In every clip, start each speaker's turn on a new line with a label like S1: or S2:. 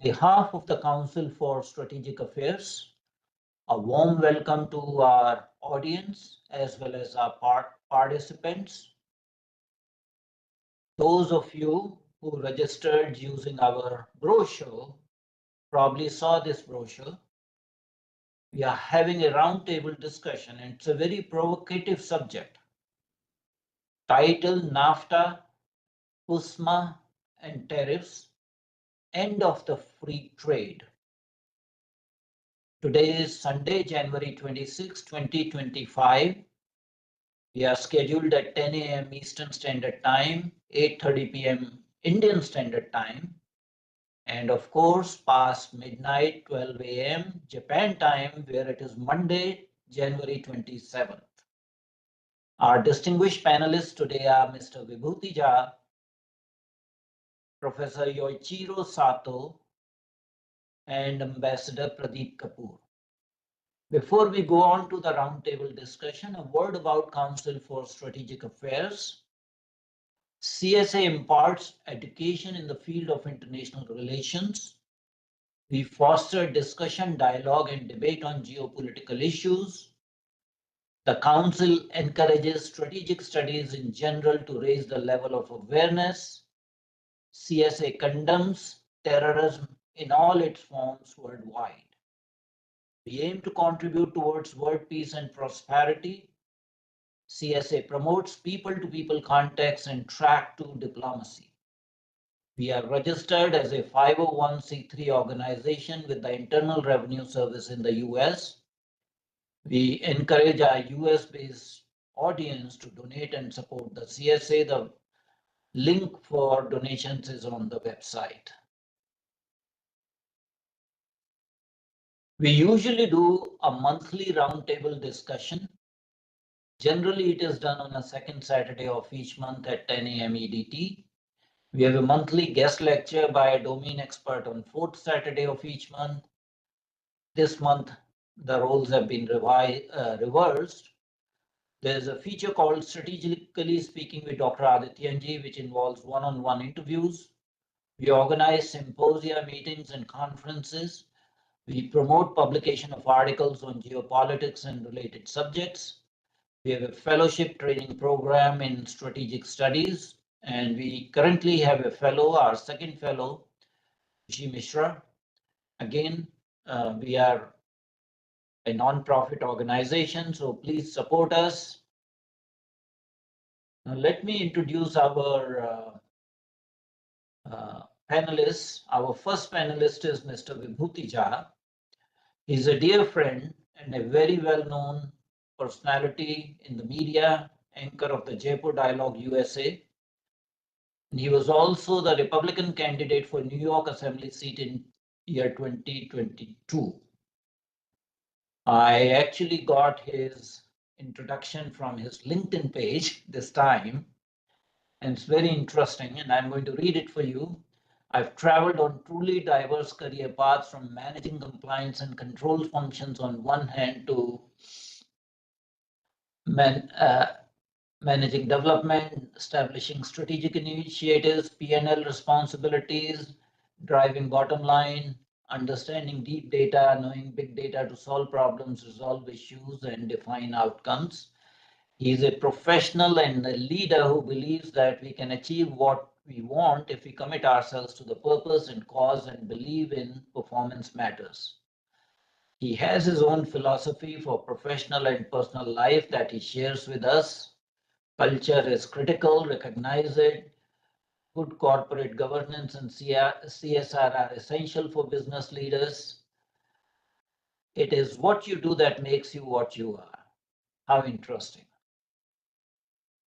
S1: behalf of the Council for Strategic Affairs, a warm welcome to our audience as well as our participants. Those of you who registered using our brochure probably saw this brochure. We are having a roundtable discussion, and it's a very provocative subject. Title: NAFTA, CUSMA and tariffs, end of the free trade. Today is Sunday, January 26, 2025. We are scheduled at 10 a.m. Eastern Standard Time, 8:30 p.m. Indian Standard Time, and of course, past midnight, 12 a.m. Japan time, where it is Monday, January 27th. Our distinguished panelists today are Mr. Vibhuti Jha, Professor Yoichiro Sato, and Ambassador Pradeep Kapur. Before we go on to the roundtable discussion, a word about Council for Strategic Affairs. CSA imparts education in the field of international relations. We foster discussion, dialogue, and debate on geopolitical issues. The Council encourages strategic studies in general to raise the level of awareness. CSA condemns terrorism in all its forms worldwide. We aim to contribute towards world peace and prosperity. CSA promotes people-to-people contacts and track-to diplomacy. We are registered as a 501c3 organization with the Internal Revenue Service in the US. We encourage our US-based audience to donate and support the CSA. The link for donations is on the website. We usually do a monthly roundtable discussion. Generally, it is done on a second Saturday of each month at 10 a.m. EDT. We have a monthly guest lecture by a domain expert on fourth Saturday of each month. This month, the roles have been reversed. There's a feature called Strategically Speaking with Dr. Adityanjee, which involves one-on-one interviews. We organize symposia, meetings, and conferences. We promote publication of articles on geopolitics and related subjects. We have a fellowship training program in strategic studies, and we currently have a fellow, our second fellow, G. Mishra. Again, we are a non-profit organization, so please support us. Now, let me introduce our panelists. Our first panelist is Mr. Vibhuti Jha. He's a dear friend and a very well-known personality in the media, anchor of the Jaipur Dialogue USA. And he was also the Republican candidate for New York Assembly seat in year 2022. I actually got his introduction from his LinkedIn page this time, and it's very interesting, and I'm going to read it for you. I've traveled on truly diverse career paths from managing compliance and control functions on one hand to managing development, establishing strategic initiatives, P&L responsibilities, driving bottom line, understanding deep data, knowing big data to solve problems, resolve issues, and define outcomes. He is a professional and a leader who believes that we can achieve what we want if we commit ourselves to the purpose and cause and believe in performance matters. He has his own philosophy for professional and personal life that he shares with us. Culture is critical, recognize it. Good corporate governance and CSR are essential for business leaders. It is what you do that makes you what you are. How interesting.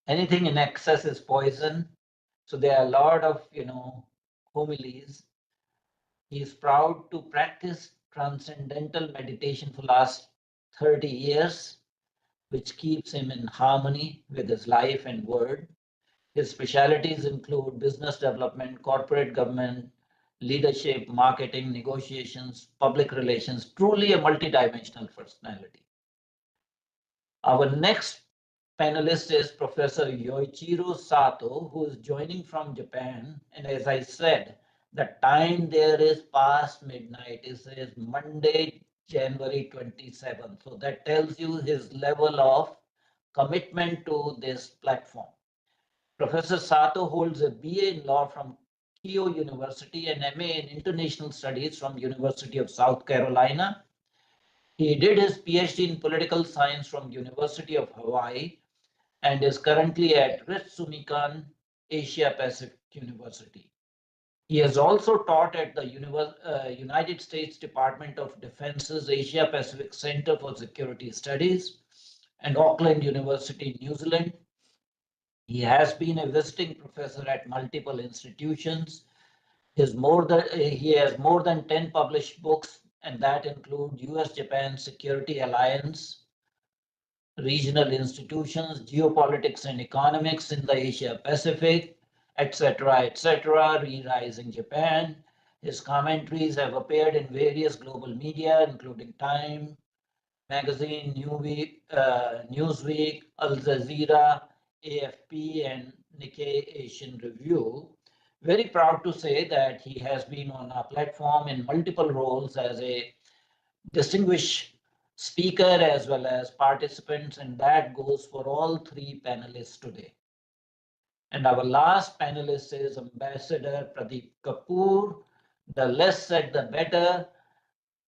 S1: Anything in excess is poison. So there are a lot of, homilies. He is proud to practice transcendental meditation for the last 30 years, which keeps him in harmony with his life and word. His specialties include business development, corporate government, leadership, marketing, negotiations, public relations, truly a multidimensional personality. Our next panelist is Professor Yoichiro Sato, who is joining from Japan. And as I said, The time there is past midnight. It says Monday, January 27th. So that tells you his level of commitment to this platform. Professor Sato holds a BA in law from Keio University and MA in international studies from University of South Carolina. He did his PhD in political science from University of Hawaii and is currently at Ritsumeikan Asia Pacific University. He has also taught at the United States Department of Defense's Asia Pacific Center for Security Studies and Auckland University, New Zealand. He has been a visiting professor at multiple institutions. He has more than 10 published books, and that include US-Japan Security Alliance, regional institutions, geopolitics and economics in the Asia Pacific, etc., Re-Rising Japan. His commentaries have appeared in various global media, including Time Magazine, Newsweek, Al Jazeera, AFP, and Nikkei Asian Review. Very proud to say that he has been on our platform in multiple roles as a distinguished speaker as well as participants, and that goes for all three panelists today. And our last panelist is Ambassador Pradeep Kapur. The less said, the better.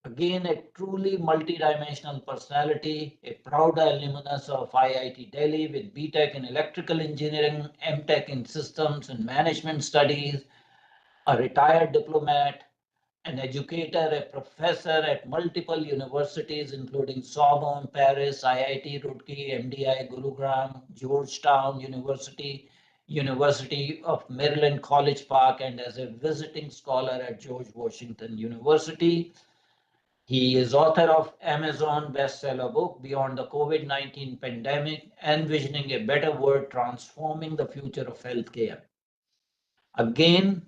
S1: Again, a truly multidimensional personality, a proud alumnus of IIT Delhi with BTech in electrical engineering, MTech in systems and management studies, a retired diplomat, an educator, a professor at multiple universities, including Sorbonne, Paris, IIT Roorkee, MDI, Gurugram, Georgetown University, University of Maryland, College Park, and as a visiting scholar at George Washington University. He is author of Amazon bestseller book, Beyond the COVID-19 Pandemic, Envisioning a Better World, Transforming the Future of Healthcare. Again,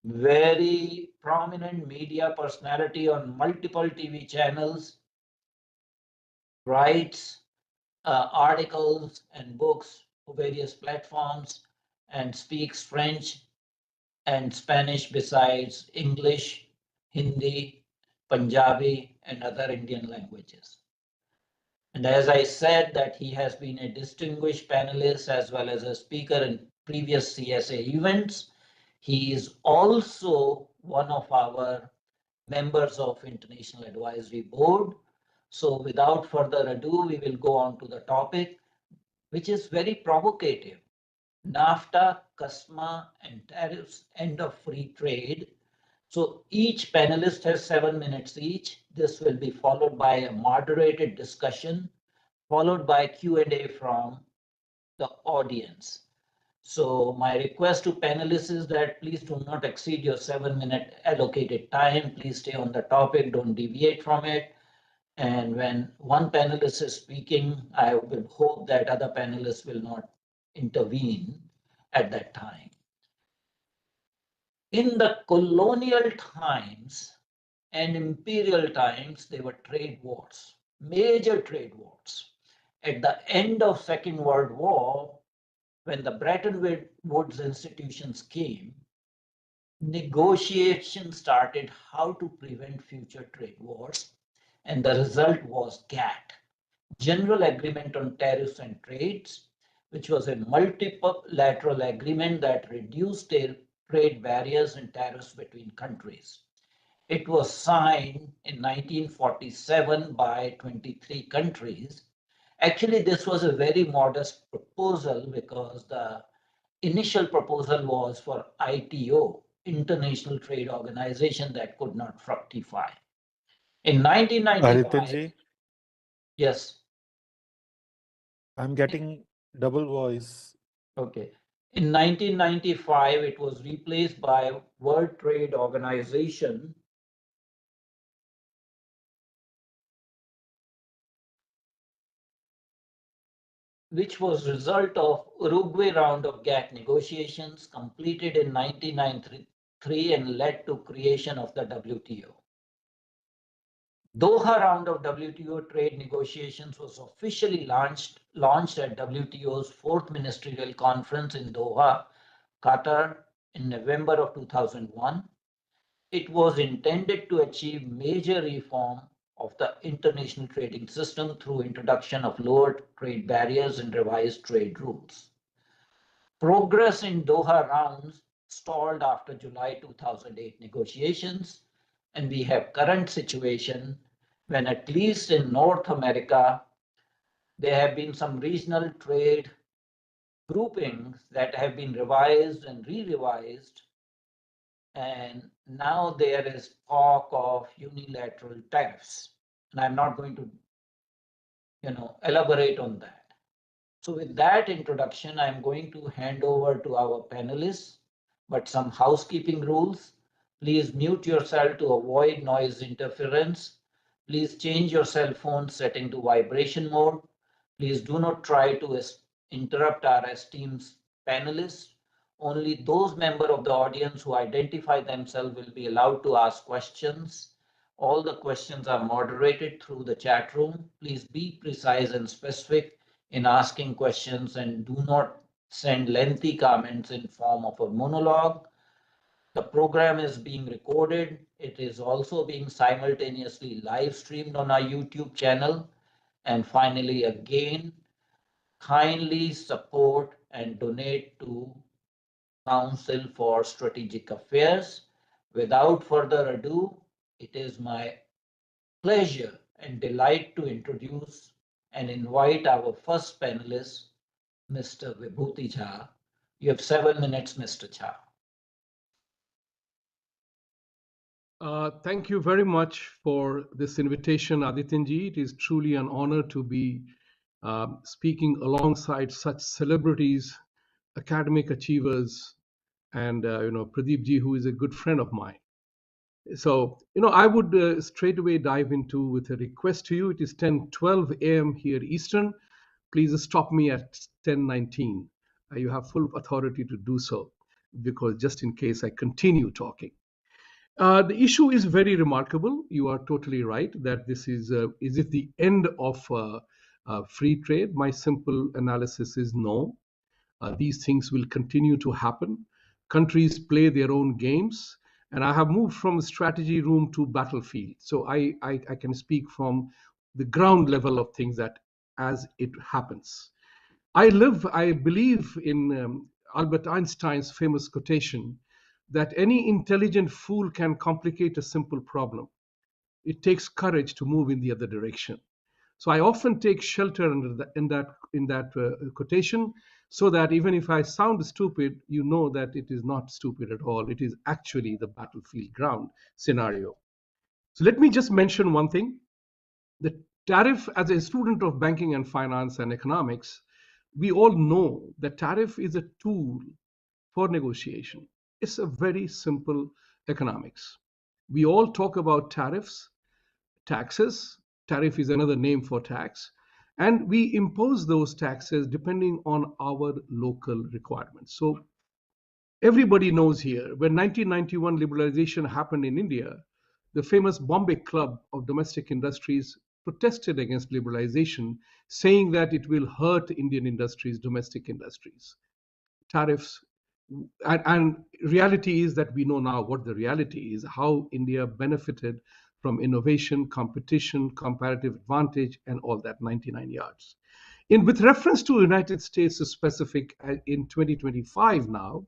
S1: very prominent media personality on multiple TV channels, writes articles and books for various platforms, and speaks French and Spanish besides English, Hindi, Punjabi, and other Indian languages. And as I said, that he has been a distinguished panelist as well as a speaker in previous CSA events. He is also one of our members of International Advisory Board. So without further ado, we will go on to the topic, which is very provocative. NAFTA, CUSMA, and tariffs, end of free trade. So each panelist has 7 minutes each. This will be followed by a moderated discussion, followed by Q&A from the audience. So my request to panelists is that please do not exceed your 7-minute allocated time. Please stay on the topic, don't deviate from it. And when one panelist is speaking, I will hope that other panelists will not intervene at that time. In the colonial times and imperial times, there were trade wars, major trade wars. At the end of Second World War, when the Bretton Woods institutions came, negotiations started how to prevent future trade wars, and the result was GATT, General Agreement on Tariffs and Trades, which was a multilateral agreement that reduced trade barriers and tariffs between countries. It was signed in 1947 by 23 countries. Actually, this was a very modest proposal because the initial proposal was for ITO, International Trade Organization, that could not fructify. In 1995,
S2: Adityanjee,
S1: yes.
S2: I'm getting double voice.
S1: Okay. In 1995, it was replaced by World Trade Organization, which was result of Uruguay round of GATT negotiations completed in 1993 and led to creation of the WTO. Doha round of WTO trade negotiations was officially launched at WTO's 4th Ministerial Conference in Doha, Qatar in November of 2001. It was intended to achieve major reform of the international trading system through introduction of lower trade barriers and revised trade rules. Progress in Doha rounds stalled after July 2008 negotiations, and we have current situation when at least in North America, there have been some regional trade groupings that have been revised and re-revised, and now there is talk of unilateral tariffs. And I'm not going to, elaborate on that. So with that introduction, I'm going to hand over to our panelists, but some housekeeping rules. Please mute yourself to avoid noise interference. Please change your cell phone setting to vibration mode. Please do not try to interrupt our esteemed panelists. Only those members of the audience who identify themselves will be allowed to ask questions. All the questions are moderated through the chat room. Please be precise and specific in asking questions and do not send lengthy comments in form of a monologue. The program is being recorded. It is also being simultaneously live streamed on our YouTube channel. And finally, again, kindly support and donate to Council for Strategic Affairs. Without further ado, it is my pleasure and delight to introduce and invite our first panelist, Mr. Vibhuti Jha. You have 7 minutes, Mr. Jha.
S3: Thank you very much for this invitation, Adityanjee. It is truly an honor to be speaking alongside such celebrities, academic achievers, and Pradeep Ji, who is a good friend of mine. So, I would straight away dive into with a request to you. It is 10:12 a.m. here Eastern. Please stop me at 10:19. You have full authority to do so, because just in case I continue talking. The issue is very remarkable. You are totally right that this is it the end of free trade? My simple analysis is no. These things will continue to happen. Countries play their own games, and I have moved from strategy room to battlefield. So I can speak from the ground level of things that as it happens. I believe in Albert Einstein's famous quotation that any intelligent fool can complicate a simple problem. It takes courage to move in the other direction. So I often take shelter in that quotation, so that even if I sound stupid, you know that it is not stupid at all. It is actually the battlefield ground scenario. So let me just mention one thing. The tariff, as a student of banking and finance and economics, we all know that tariff is a tool for negotiation. It's a very simple economics. We all talk about tariffs, taxes. Tariff is another name for tax. And we impose those taxes depending on our local requirements. So everybody knows here, when 1991 liberalization happened in India, the famous Bombay Club of Domestic Industries protested against liberalization, saying that it will hurt Indian industries, domestic industries. Tariffs, and reality is that we know now what the reality is, how India benefited from innovation, competition, comparative advantage, and all that 99 yards. With reference to United States specific in 2025 now,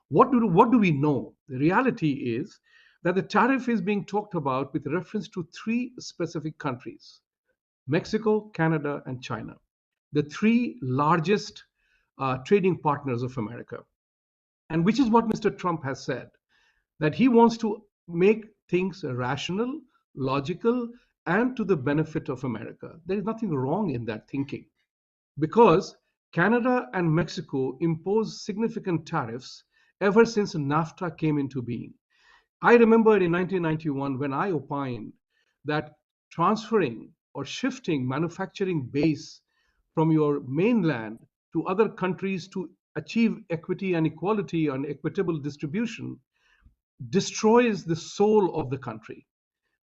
S3: what do we know? The reality is that the tariff is being talked about with reference to 3 specific countries: Mexico, Canada, and China, the 3 largest trading partners of America. And which is what Mr. Trump has said, that he wants to make things rational, logical, and to the benefit of America. There is nothing wrong in that thinking, because Canada and Mexico impose significant tariffs ever since NAFTA came into being. I remember in 1991 when I opined that transferring or shifting manufacturing base from your mainland to other countries to achieve equity and equality and equitable distribution destroys the soul of the country.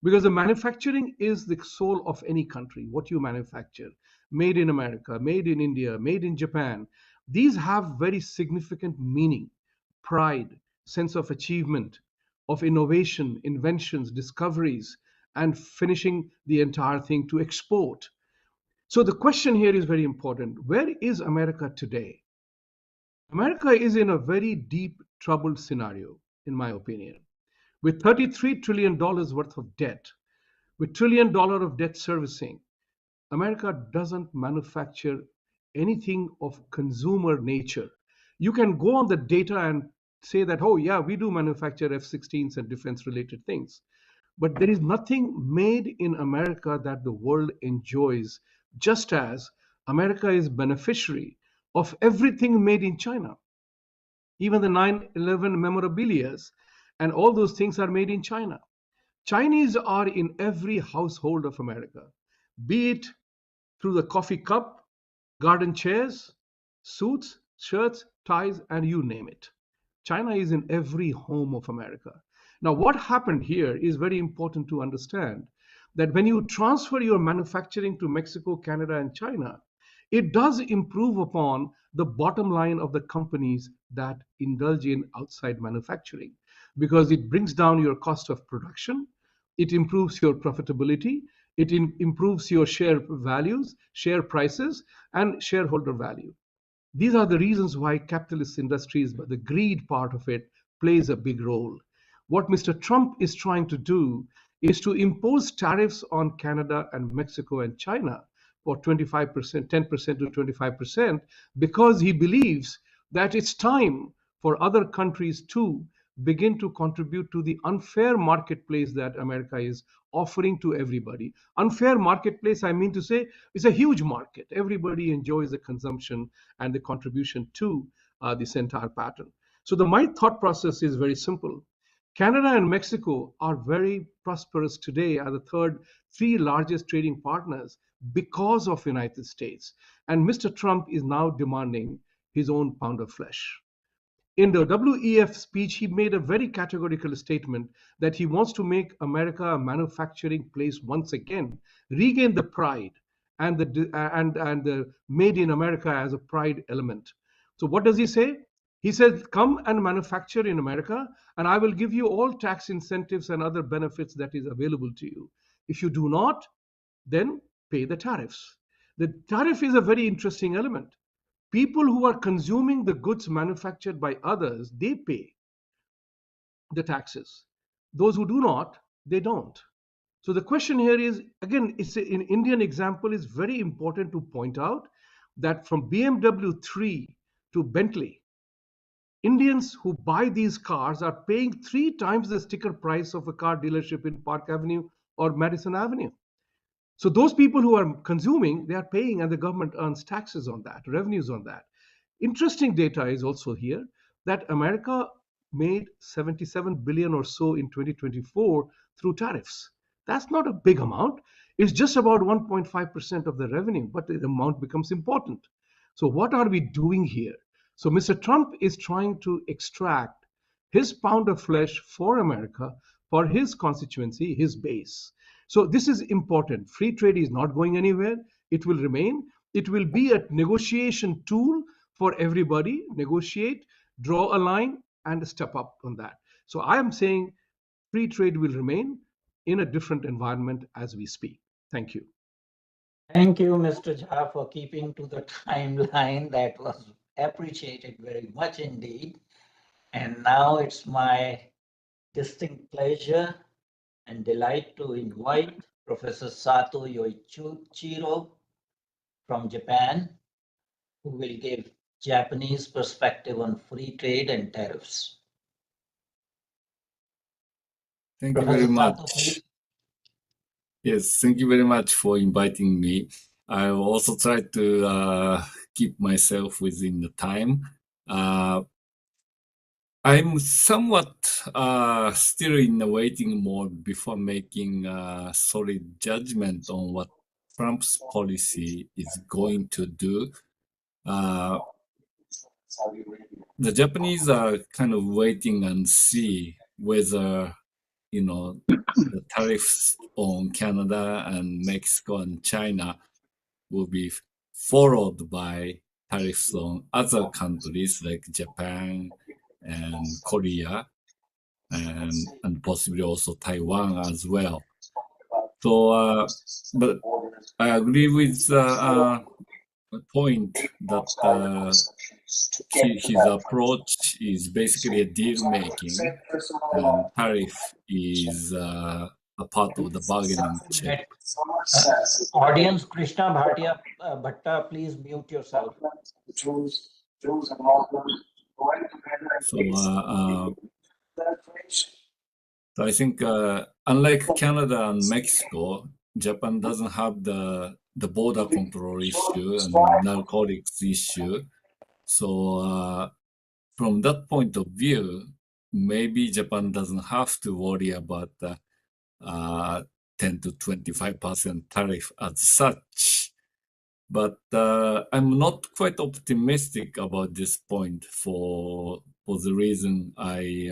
S3: Because the manufacturing is the soul of any country. What you manufacture, made in America, made in India, made in Japan, these have very significant meaning, pride, sense of achievement, of innovation, inventions, discoveries, and finishing the entire thing to export. So the question here is very important. Where is America today? America is in a very deep, troubled scenario, in my opinion, with $33 trillion worth of debt, with $1 trillion of debt servicing. America doesn't manufacture anything of consumer nature. You can go on the data and say that, oh, yeah, we do manufacture F-16s and defense-related things. But there is nothing made in America that the world enjoys, just as America is beneficiary of everything made in China. Even the 9/11 memorabilia and all those things are made in China. Chinese are in every household of America, be it through the coffee cup, garden chairs, suits, shirts, ties, and you name it. China is in every home of America. Now, what happened here is very important to understand, that when you transfer your manufacturing to Mexico, Canada, and China, it does improve upon the bottom line of the companies that indulge in outside manufacturing, because it brings down your cost of production, it improves your profitability, it improves your share values, share prices, and shareholder value. These are the reasons why capitalist industries, but the greed part of it plays a big role. What Mr. Trump is trying to do is to impose tariffs on Canada and Mexico and China for 25%, 10% to 25%, because he believes that it's time for other countries to begin to contribute to the unfair marketplace that America is offering to everybody. Unfair marketplace, I mean to say, is a huge market. Everybody enjoys the consumption and the contribution to this entire pattern. So my thought process is very simple. Canada and Mexico are very prosperous today, are the three largest trading partners because of United States. And Mr. Trump is now demanding his own pound of flesh. In the WEF speech, he made a very categorical statement that he wants to make America a manufacturing place once again, regain the pride and the made in America as a pride element. So what does he say? He says, come and manufacture in America, and I will give you all tax incentives and other benefits that is available to you. If you do not, then pay the tariffs. The tariff is a very interesting element. People who are consuming the goods manufactured by others, they pay the taxes. Those who do not, they don't. So the question here is, again, an Indian example is very important to point out that from BMW 3 to Bentley, Indians who buy these cars are paying 3 times the sticker price of a car dealership in Park Avenue or Madison Avenue. So those people who are consuming, they are paying, and the government earns taxes on that, revenues on that. Interesting data is also here that America made 77 billion or so in 2024 through tariffs. That's not a big amount. It's just about 1.5% of the revenue, but the amount becomes important. So what are we doing here? So Mr. Trump is trying to extract his pound of flesh for America, for his constituency, his base. So this is important. Free trade is not going anywhere. It will remain. It will be a negotiation tool for everybody. Negotiate, draw a line, and step up on that. So I am saying free trade will remain in a different environment as we speak. Thank you.
S1: Thank you, Mr. Jha, for keeping to the timeline. That was appreciated very much indeed. And now it's my distinct pleasure and delight to invite Professor Sato Yoichiro from Japan, who will give Japanese perspective on free trade and tariffs.
S4: Thank you
S1: Professor
S4: very much.
S1: Sato, please.
S4: Yes, thank you very much for inviting me. I will also try to keep myself within the time. I'm somewhat still in the waiting mode before making a solid judgment on what Trump's policy is going to do. The Japanese are kind of waiting and see whether, the tariffs on Canada and Mexico and China will be followed by tariffs on other countries like Japan and Korea. and possibly also Taiwan as well. So, but I agree with the point that his approach is basically a deal making, and tariff is a part of the bargaining chip.
S1: Audience, Krishna Bhatta, please mute yourself.
S4: So I think unlike Canada and Mexico, Japan doesn't have the border control issue and narcotics issue. So from that point of view, maybe Japan doesn't have to worry about 10 to 25% tariff as such. But I'm not quite optimistic about this point for the reason I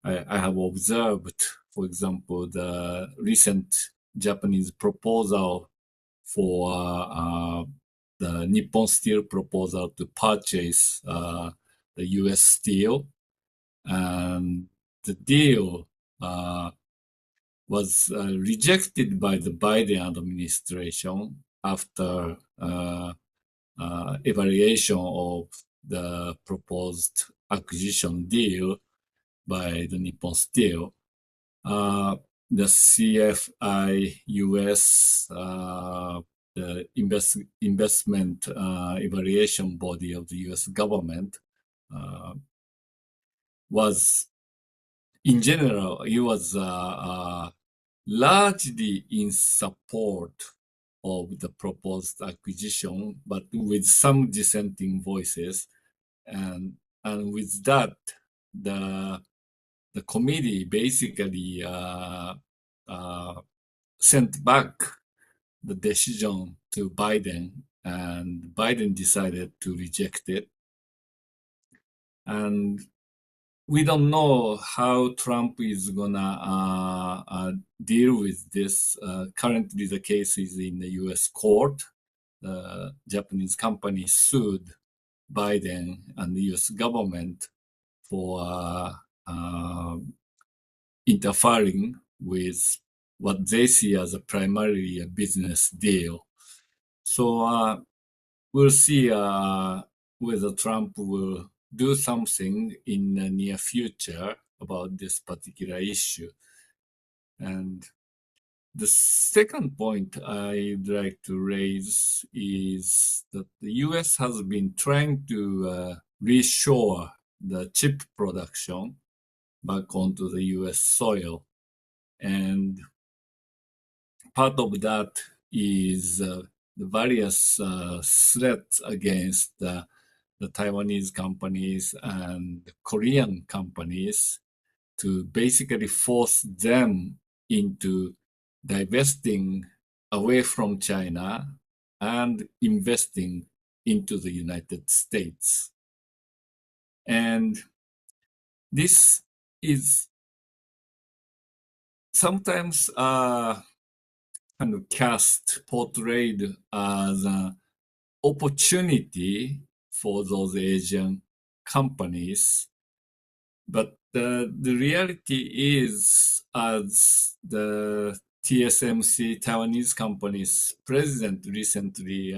S4: have observed, for example, the recent Japanese proposal for the Nippon Steel proposal to purchase the US steel. And the deal was rejected by the Biden administration after evaluation of the proposed acquisition deal by the Nippon Steel. The CFI US, the investment evaluation body of the US government, was, in general, it was largely in support of the proposed acquisition, but with some dissenting voices. And with that, the committee basically sent back the decision to Biden, and Biden decided to reject it. And we don't know how Trump is gonna deal with this. Currently, the case is in the U.S. court. The Japanese company sued Biden and the U.S. government for interfering with what they see as primarily a business deal. So we'll see whether Trump will do something in the near future about this particular issue. And the second point I'd like to raise is that the US has been trying to reshore the chip production back onto the US soil. And part of that is the various threats against the Taiwanese companies and Korean companies to basically force them into divesting away from China and investing into the United States. And this is sometimes kind of portrayed as an opportunity for those Asian companies. But the reality is, as the TSMC Taiwanese company's president recently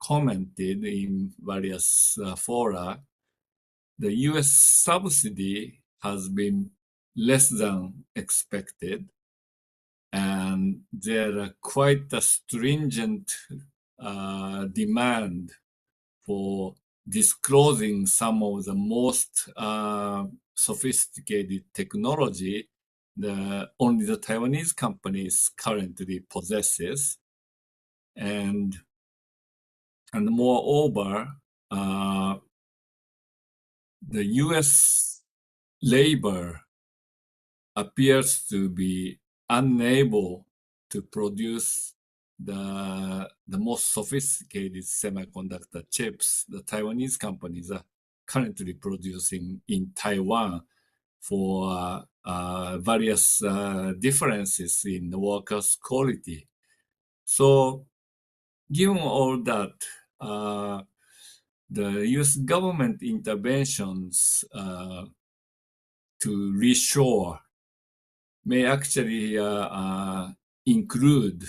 S4: commented in various fora, the US subsidy has been less than expected, and there are quite a stringent demand for disclosing some of the most sophisticated technology only the Taiwanese companies currently possesses. And moreover, the US labor appears to be unable to produce the most sophisticated semiconductor chips the Taiwanese companies are currently producing in Taiwan for various differences in the workers' quality. So given all that, the US government interventions to reshore may actually include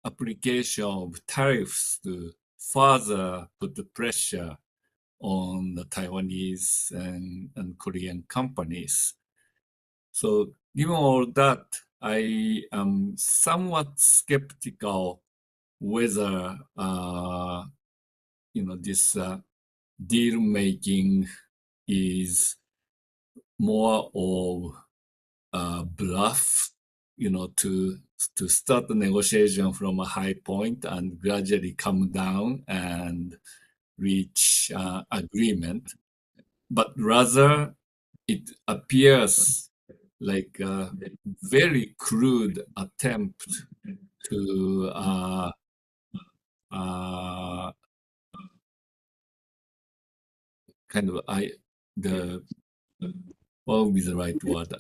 S4: application of tariffs to further put the pressure on the Taiwanese and Korean companies. So given all that, I am somewhat skeptical whether this deal making is more of a bluff, to start the negotiation from a high point and gradually come down and reach agreement, but rather it appears like a very crude attempt to what would be the right word?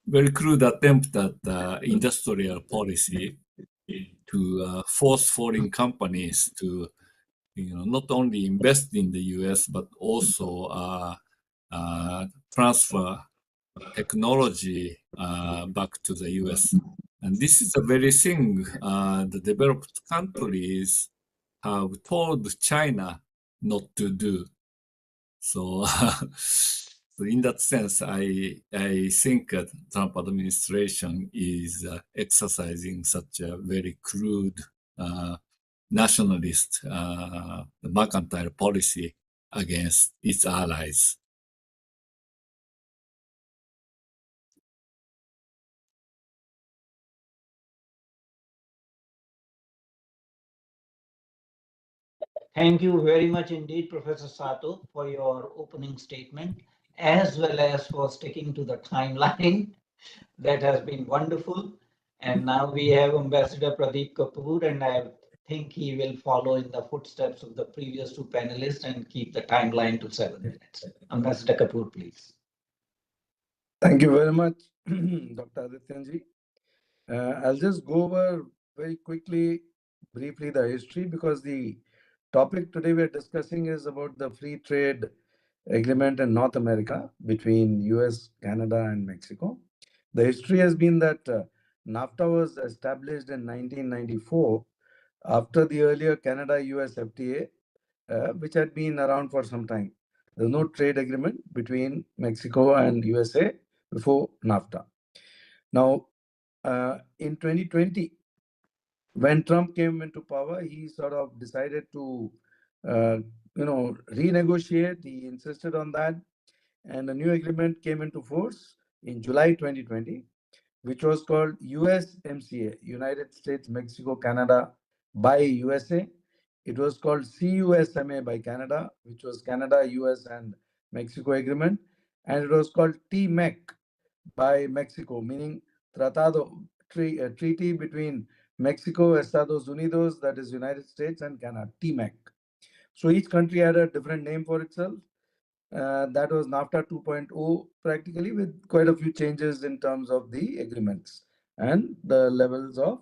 S4: Very crude attempt at industrial policy to force foreign companies to, not only invest in the U.S. but also transfer technology back to the U.S. And this is the very thing the developed countries have told China not to do. So, so in that sense, I think the Trump administration is exercising such a very crude nationalist mercantile policy against its allies.
S1: Thank you very much indeed, Professor Sato, for your opening statement, as well as for sticking to the timeline. That has been wonderful. And now we have Ambassador Pradeep Kapur, and I think he will follow in the footsteps of the previous two panelists and keep the timeline to 7 minutes. Ambassador Kapur, please.
S5: Thank you very much, Dr. Adityanjee. I'll just go over very quickly, briefly, the history, because the topic today we're discussing is about the free trade agreement in North America between US, Canada, and Mexico. The history has been that NAFTA was established in 1994 after the earlier Canada-US FTA, which had been around for some time. There's no trade agreement between Mexico and USA before NAFTA. Now, in 2020, when Trump came into power, he sort of decided to, renegotiate. He insisted on that, and a new agreement came into force in July 2020, which was called USMCA, United States, Mexico, Canada by USA. It was called CUSMA by Canada, which was Canada, US, and Mexico agreement, and it was called TMEC by Mexico, meaning treaty between Mexico, Estados Unidos, that is United States, and Canada, TMEC. So each country had a different name for itself. That was NAFTA 2.0, practically, with quite a few changes in terms of the agreements and the levels of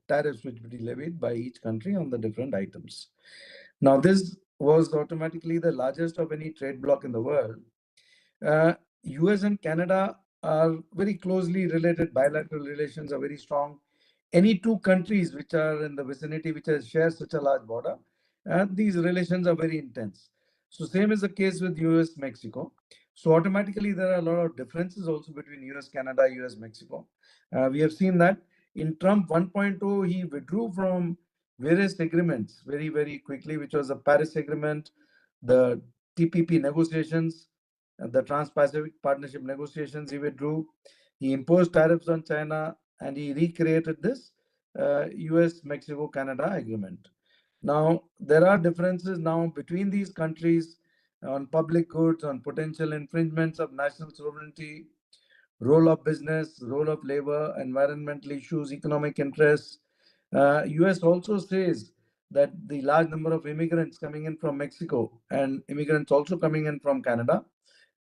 S5: tariffs which would be levied by each country on the different items. Now, this was automatically the largest of any trade bloc in the world. US and Canada are very closely related. Bilateral relations are very strong. Any two countries which are in the vicinity, which share such a large border, these relations are very intense. So same is the case with US-Mexico. So automatically there are a lot of differences also between US-Canada, US-Mexico. We have seen that in Trump 1.0, he withdrew from various agreements very, very quickly, which was the Paris Agreement, the TPP negotiations, the Trans-Pacific Partnership negotiations. He withdrew. He imposed tariffs on China, and he recreated this US-Mexico-Canada agreement. Now, there are differences now between these countries on public goods, on potential infringements of national sovereignty, role of business, role of labor, environmental issues, economic interests. US also says that the large number of immigrants coming in from Mexico and immigrants also coming in from Canada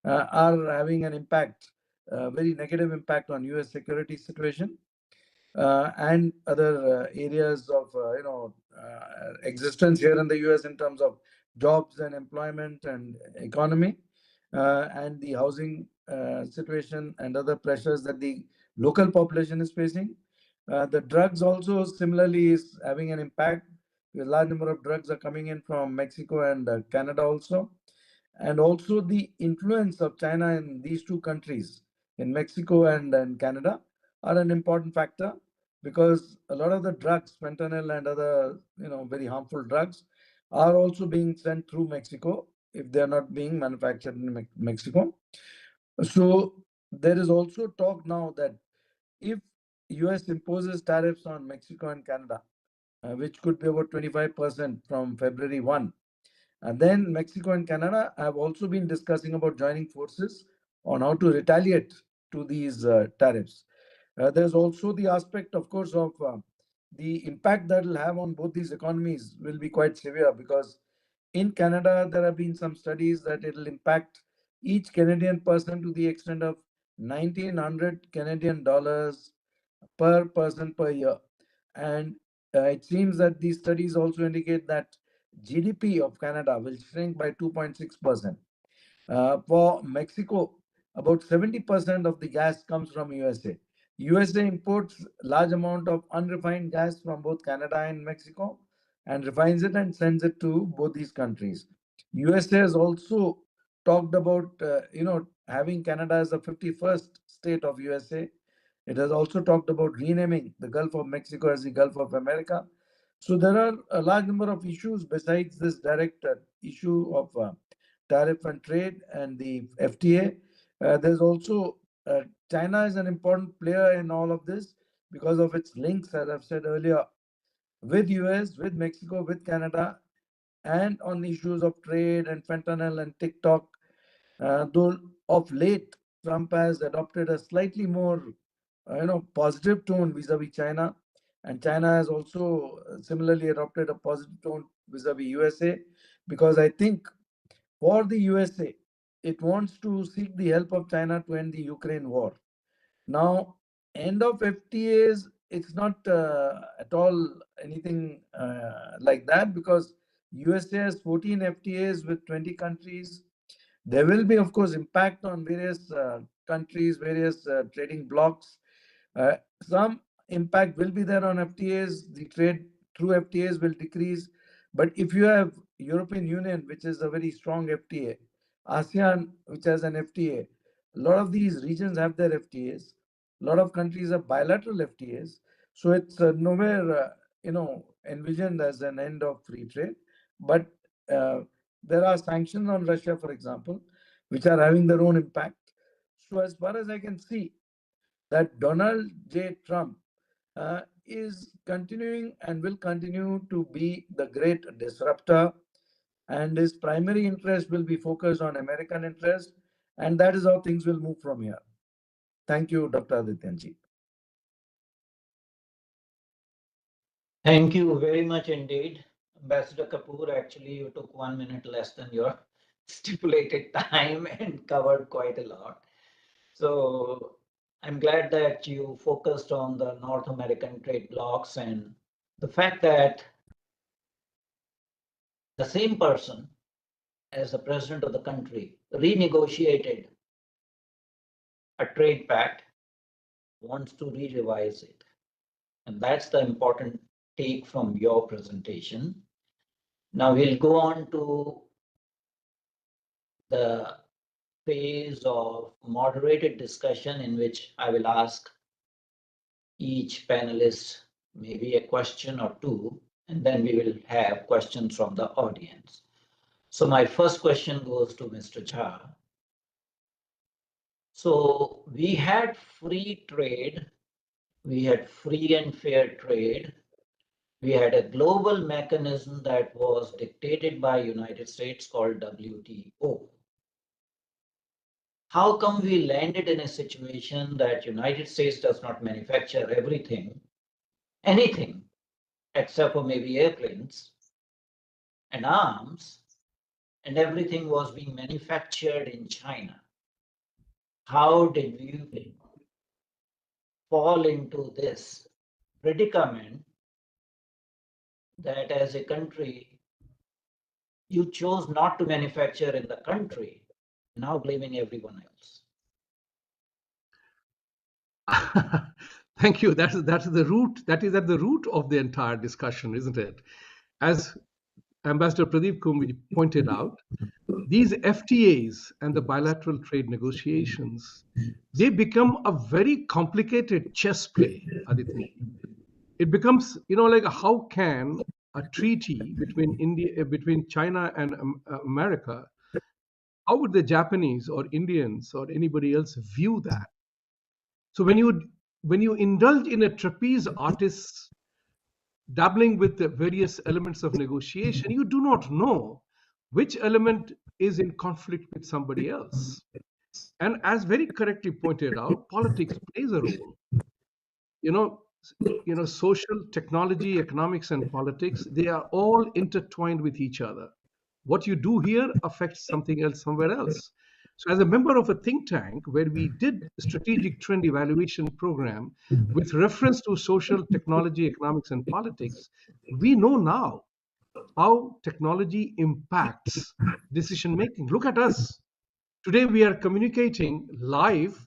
S5: are having an impact, very negative impact on US security situation and other areas of existence here in the US in terms of jobs and employment and economy and the housing situation and other pressures that the local population is facing. The drugs also similarly is having an impact. A large number of drugs are coming in from Mexico and Canada also. And also the influence of China in these two countries, in Mexico and Canada, are an important factor, because a lot of the drugs, fentanyl and other very harmful drugs, are also being sent through Mexico if they are not being manufactured in Mexico. So there is also talk now that if US imposes tariffs on Mexico and Canada, which could be about 25% from February 1, and then Mexico and Canada have also been discussing about joining forces on how to retaliate to these tariffs. There's also the aspect, of course, of the impact that will have on both these economies will be quite severe, because in Canada, there have been some studies that it will impact each Canadian person to the extent of 1,900 Canadian dollars per person per year. And it seems that these studies also indicate that GDP of Canada will shrink by 2.6%. For Mexico, about 70% of the gas comes from USA. USA imports large amount of unrefined gas from both Canada and Mexico, and refines it and sends it to both these countries. USA has also talked about having Canada as the 51st state of USA. It has also talked about renaming the Gulf of Mexico as the Gulf of America. So there are a large number of issues besides this direct issue of tariff and trade and the FTA. There's also China is an important player in all of this because of its links, as I've said earlier, with US, with Mexico, with Canada, and on issues of trade and fentanyl and TikTok. Though of late, Trump has adopted a slightly more positive tone vis-a-vis China, and China has also similarly adopted a positive tone vis-a-vis USA, because I think for the USA, it wants to seek the help of China to end the Ukraine war. Now, end of FTAs, it's not at all anything like that, because USA has 14 FTAs with 20 countries. There will be, of course, impact on various countries, various trading blocs. Some impact will be there on FTAs. The trade through FTAs will decrease. But if you have European Union, which is a very strong FTA, ASEAN, which has an FTA, a lot of these regions have their FTAs. A lot of countries have bilateral FTAs. So it's nowhere, envisioned as an end of free trade. But there are sanctions on Russia, for example, which are having their own impact. So as far as I can see, that Donald J. Trump is continuing and will continue to be the great disruptor, and his primary interest will be focused on American interest, and that is how things will move from here. Thank you, Dr. Adityanjee.
S1: Thank you very much indeed. Ambassador Kapur, actually you took 1 minute less than your stipulated time and covered quite a lot. So I'm glad that you focused on the North American trade blocs and the fact that the same person as the president of the country renegotiated a trade pact wants to re-revise it. And that's the important take from your presentation. Now we'll go on to the phase of moderated discussion, in which I will ask each panelist maybe a question or two, and then we will have questions from the audience. So my first question goes to Mr. Jha. So we had free trade, we had free and fair trade, we had a global mechanism that was dictated by United States called WTO. How come we landed in a situation that United States does not manufacture everything, anything, except for maybe airplanes and arms, and everything was being manufactured in China? How did we fall into this predicament that as a country, you chose not to manufacture in the country, now blaming everyone else?
S3: Thank you. That's the root. That is at the root of the entire discussion, isn't it? As Ambassador Pradeep Kumar pointed out, these FTAs and the bilateral trade negotiations, they become a very complicated chess play, Adityanjee. It becomes, like how can a treaty between between China and America, how would the Japanese or Indians or anybody else view that? So when you indulge in a trapeze artist dabbling with the various elements of negotiation, you do not know which element is in conflict with somebody else. And as very correctly pointed out, politics plays a role. You know, social, technology, economics, and politics, they are all intertwined with each other. What you do here affects something else somewhere else. So, as a member of a think tank where we did a strategic trend evaluation program with reference to social, technology, economics, and politics, we know now how technology impacts decision making. Look at us. Today, we are communicating live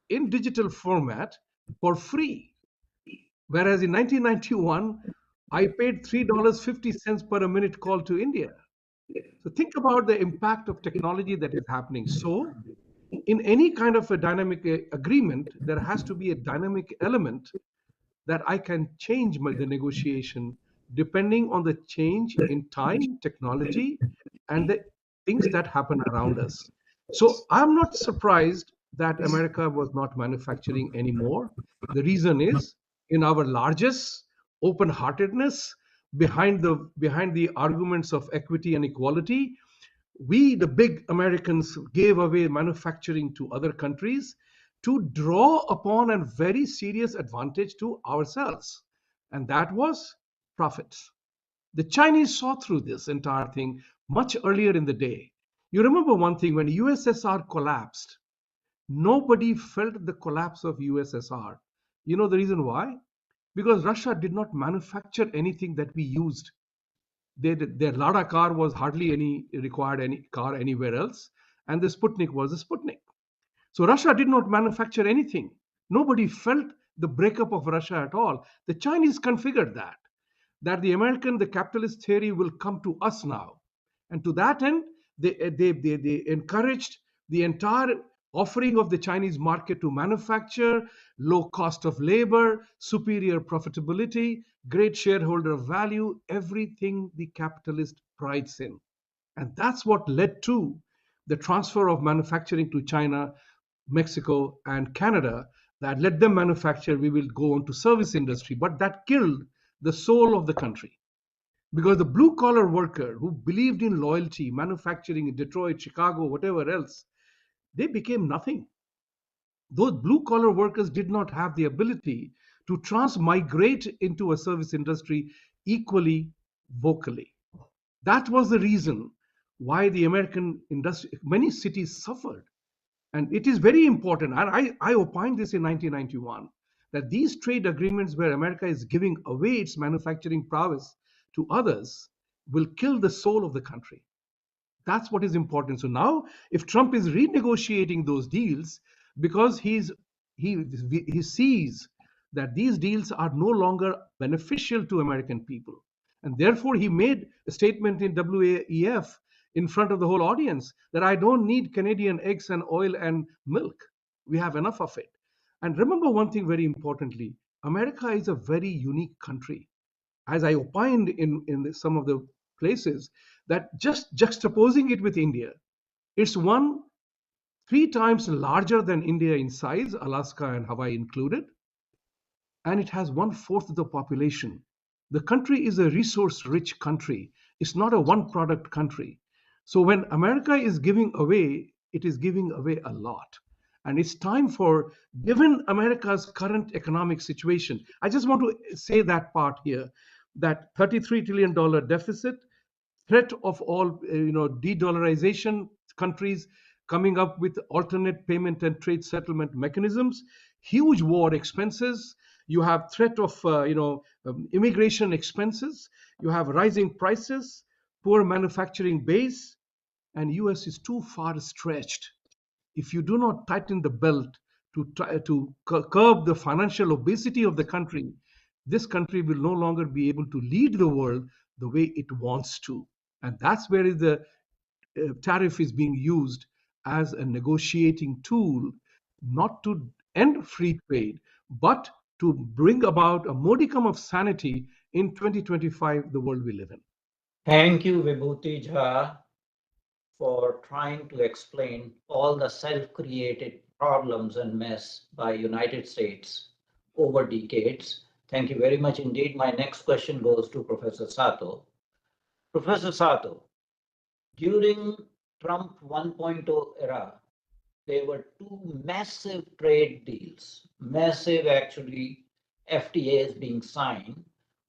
S3: in digital format for free. Whereas in 1991, I paid $3.50 per a minute call to India. So think about the impact of technology that is happening. So in any kind of a dynamic agreement, there has to be a dynamic element that I can change the negotiation depending on the change in time, technology, and the things that happen around us. So I'm not surprised that America was not manufacturing anymore. The reason is in our largest open-heartedness behind the arguments of equity and equality, we, the big Americans, gave away manufacturing to other countries to draw upon a very serious advantage to ourselves. And that was profits. The Chinese saw through this entire thing much earlier in the day. You remember one thing, when USSR collapsed, nobody felt the collapse of USSR. You know the reason why? Because Russia did not manufacture anything that we used. Their Lada car was hardly required any car anywhere else, and the Sputnik was a Sputnik. So Russia did not manufacture anything. Nobody felt the breakup of Russia at all. The Chinese configured that the capitalist theory will come to us now. And to that end, they encouraged the entire offering of the Chinese market to manufacture, low cost of labor, superior profitability, great shareholder value, everything the capitalist prides in. And that's what led to the transfer of manufacturing to China, Mexico, and Canada, that let them manufacture. We will go on to service industry, but that killed the soul of the country, because the blue collar worker who believed in loyalty, manufacturing in Detroit, Chicago, whatever else, they became nothing. Those blue collar workers did not have the ability to transmigrate into a service industry equally vocally. That was the reason why the American industry, many cities suffered. And it is very important, and I opined this in 1991, that these trade agreements where America is giving away its manufacturing prowess to others will kill the soul of the country. That's what is important. So now, if Trump is renegotiating those deals, because he sees that these deals are no longer beneficial to American people, and therefore he made a statement in WEF in front of the whole audience that I don't need Canadian eggs and oil and milk. We have enough of it. And remember one thing very importantly: America is a very unique country. As I opined in some of the places, that just juxtaposing it with India, it's 3 times larger than India in size, Alaska and Hawaii included, and it has 1/4 of the population. The country is a resource-rich country. It's not a one-product country. So when America is giving away, it is giving away a lot. And it's time for, given America's current economic situation, I just want to say that part here, that $33 trillion deficit, threat of all de-dollarization, countries coming up with alternate payment and trade settlement mechanisms, huge war expenses, you have threat of immigration expenses, you have rising prices, poor manufacturing base, and US is too far stretched. If you do not tighten the belt, to try to curb the financial obesity of the country, this country will no longer be able to lead the world the way it wants to. And that's where the tariff is being used as a negotiating tool, not to end free trade, but to bring about a modicum of sanity in 2025, the world we live in.
S1: Thank you, Vibhuti Jha, for trying to explain all the self-created problems and mess by United States over decades. Thank you very much indeed. My next question goes to Professor Sato. Professor Sato, during Trump 1.0 era, there were two massive trade deals, massive actually FTAs being signed.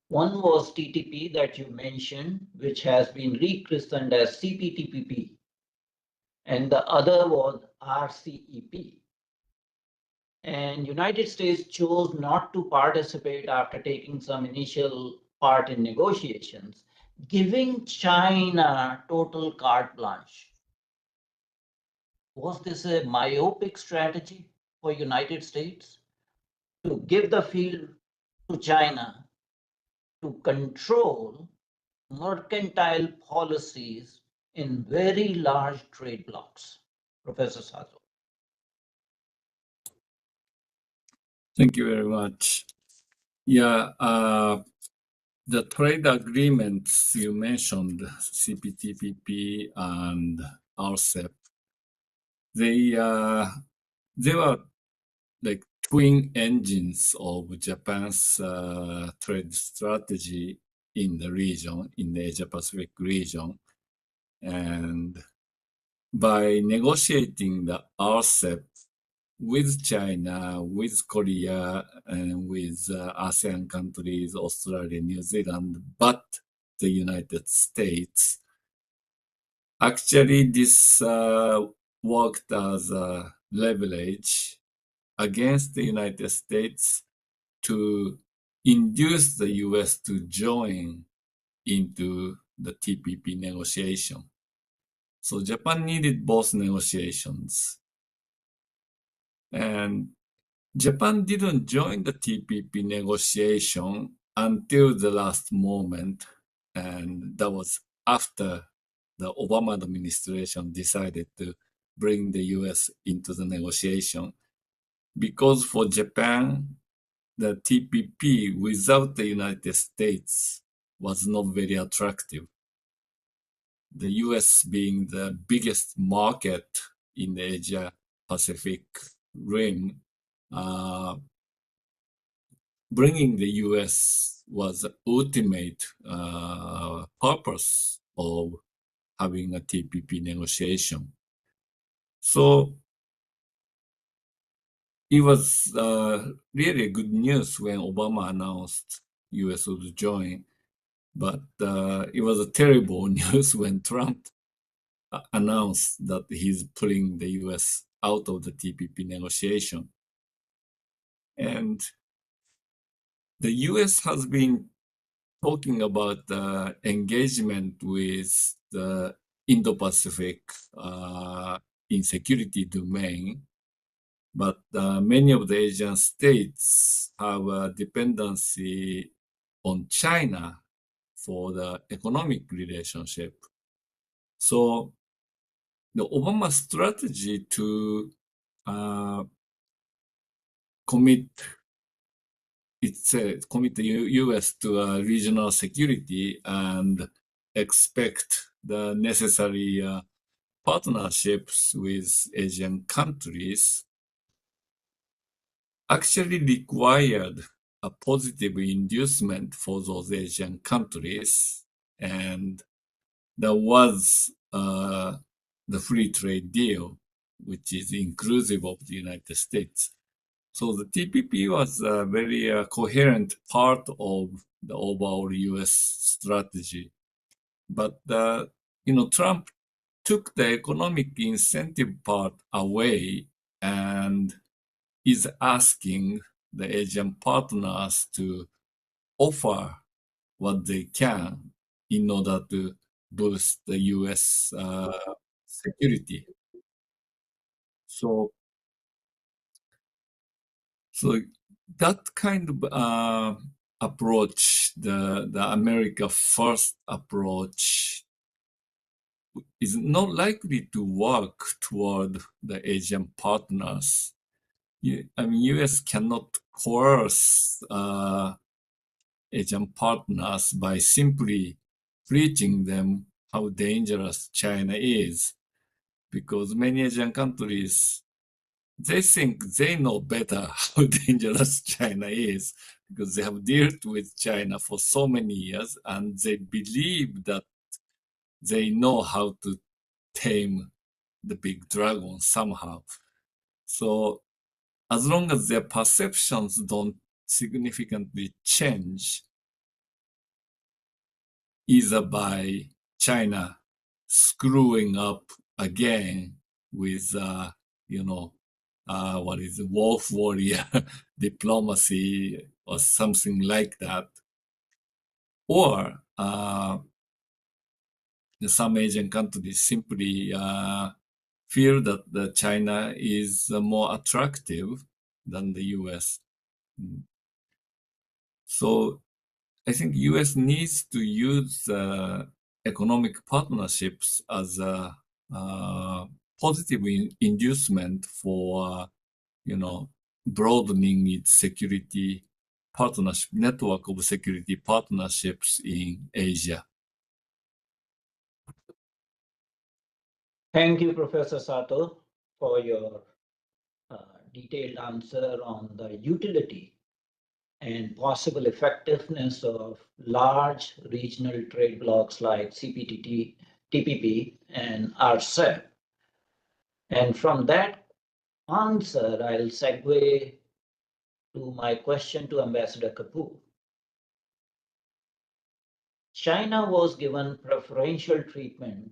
S1: One was TTP that you mentioned, which has been rechristened as CPTPP, and the other was RCEP. And United States chose not to participate after taking some initial part in negotiations, giving China total carte blanche. Was this a myopic strategy for United States to give the field to China to control mercantile policies in very large trade blocs? Professor Sato.
S4: Thank you very much. Yeah, the trade agreements you mentioned, CPTPP and RCEP, they were like twin engines of Japan's trade strategy in the region, in the Asia Pacific region. And by negotiating the RCEP with China, with Korea, and with ASEAN countries, Australia, New Zealand, but the United States, actually this worked as a leverage against the United States to induce the US to join into the TPP negotiation. So Japan needed both negotiations. And Japan didn't join the TPP negotiation until the last moment. And that was after the Obama administration decided to bring the US into the negotiation. Because for Japan, the TPP without the United States was not very attractive. The US being the biggest market in the Asia Pacific rim, bringing the US was the ultimate purpose of having a TPP negotiation. So it was really good news when Obama announced US would join, but it was a terrible news when Trump announced that he's pulling the US out of the TPP negotiation. And the US has been talking about engagement with the Indo-Pacific in security domain, but many of the Asian states have a dependency on China for the economic relationship. So the Obama strategy to commit the U.S. to regional security and expect the necessary partnerships with Asian countries actually required a positive inducement for those Asian countries, and there was the free trade deal, which is inclusive of the United States. So the TPP was a very coherent part of the overall U.S. strategy. But Trump took the economic incentive part away and is asking the Asian partners to offer what they can in order to boost the U.S. Security. So So that kind of approach, the America first approach, is not likely to work toward the Asian partners. I mean, U.S. cannot coerce Asian partners by simply preaching them how dangerous China is, because many Asian countries, they think they know better how dangerous China is, because they have dealt with China for so many years, and they believe that they know how to tame the big dragon somehow. So as long as their perceptions don't significantly change, either by China screwing up again with, what is it, wolf warrior diplomacy or something like that, or some Asian countries simply feel that the China is more attractive than the US. So I think US needs to use economic partnerships as a positive inducement for, broadening its security partnership network of security partnerships in Asia.
S1: Thank you, Professor Sato, for your detailed answer on the utility and possible effectiveness of large regional trade blocs like CPTT, TPP, and RCEP. And from that answer, I'll segue to my question to Ambassador Kapur. China was given preferential treatment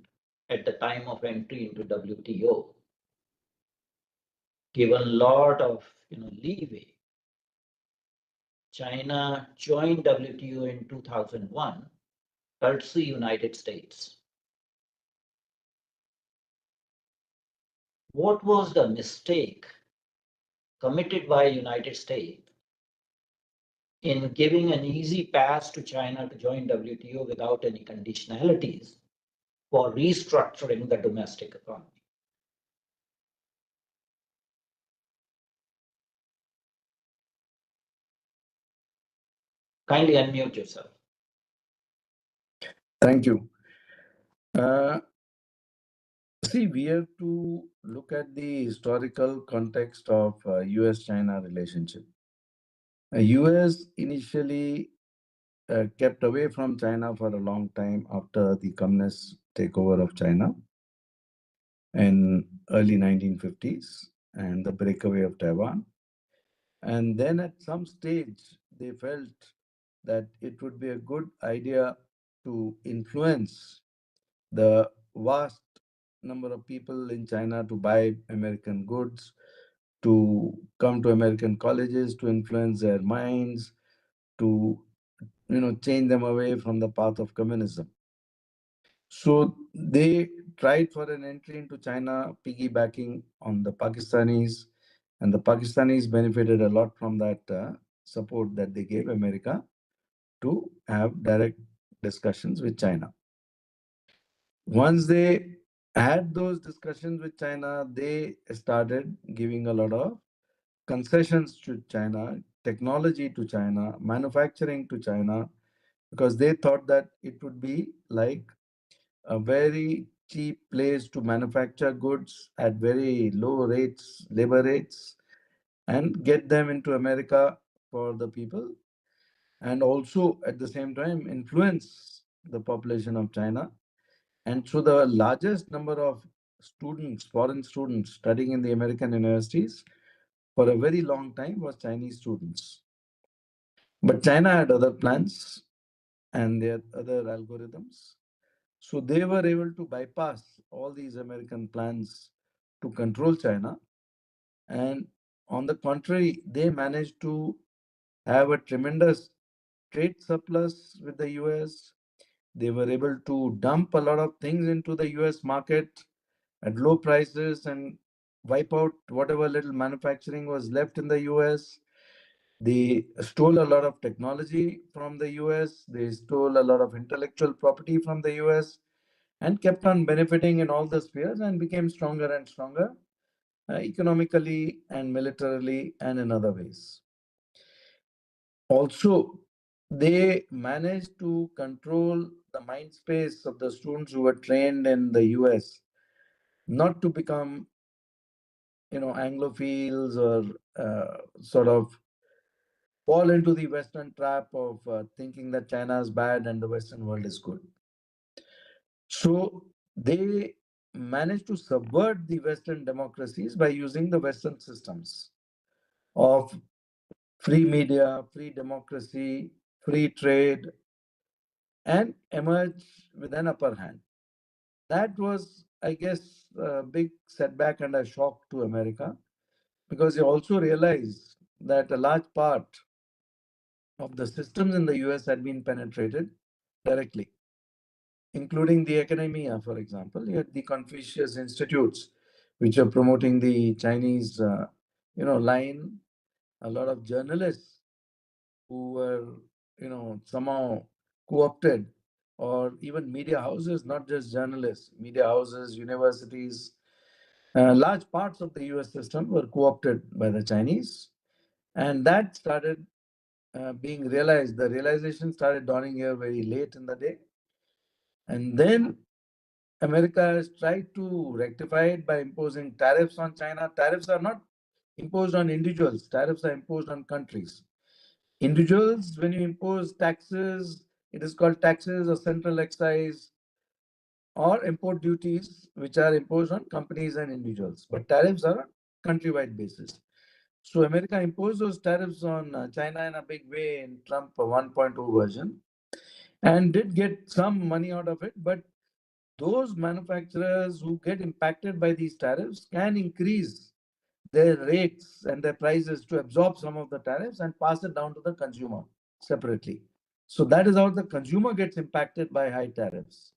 S1: at the time of entry into WTO, given a lot of leeway. China joined WTO in 2001, courtesy United States. What was the mistake committed by United States in giving an easy pass to China to join WTO without any conditionalities for restructuring the domestic economy? Kindly unmute yourself.
S5: Thank you. See, we have to look at the historical context of US-China relationship. US initially kept away from China for a long time after the communist takeover of China in early 1950s and the breakaway of Taiwan. And then at some stage, they felt that it would be a good idea to influence the vast number of people in China to buy American goods, to come to American colleges, to influence their minds, to change them away from the path of communism. So they tried for an entry into China, piggybacking on the Pakistanis, and the Pakistanis benefited a lot from that support that they gave America to have direct discussions with China. Once they had those discussions with China, they started giving a lot of concessions to China, technology to China, manufacturing to China, because they thought that it would be like a very cheap place to manufacture goods at very low rates, labor rates, and get them into America for the people, and also at the same time influence the population of China. And so the largest number of students, foreign students studying in the American universities for a very long time was Chinese students. But China had other plans and they had other algorithms. So they were able to bypass all these American plans to control China. And on the contrary, they managed to have a tremendous trade surplus with the US. They were able to dump a lot of things into the US market at low prices and wipe out whatever little manufacturing was left in the US. They stole a lot of technology from the US. They stole a lot of intellectual property from the US and kept on benefiting in all the spheres and became stronger and stronger economically and militarily and in other ways. Also, they managed to control the mind space of the students who were trained in the US, not to become, Anglophiles or sort of fall into the Western trap of thinking that China is bad and the Western world is good. So they managed to subvert the Western democracies by using the Western systems of free media, free democracy, free trade, and emerge with an upper hand. That was, I guess, a big setback and a shock to America, because they also realized that a large part of the systems in the US had been penetrated directly, including the academia, for example. You had the Confucius Institutes, which are promoting the Chinese, line. A lot of journalists who were, somehow co-opted, or even media houses, not just journalists, media houses, universities, large parts of the US system were co-opted by the Chinese. And that started being realized. The realization started dawning here very late in the day. And then America has tried to rectify it by imposing tariffs on China. Tariffs are not imposed on individuals, tariffs are imposed on countries. Individuals, when you impose taxes, it is called taxes or central excise or import duties, which are imposed on companies and individuals. But tariffs are on countrywide basis. So America imposed those tariffs on China in a big way in Trump 1.0 version, and did get some money out of it. But those manufacturers who get impacted by these tariffs can increase their rates and their prices to absorb some of the tariffs and pass it down to the consumer separately. So that is how the consumer gets impacted by high tariffs.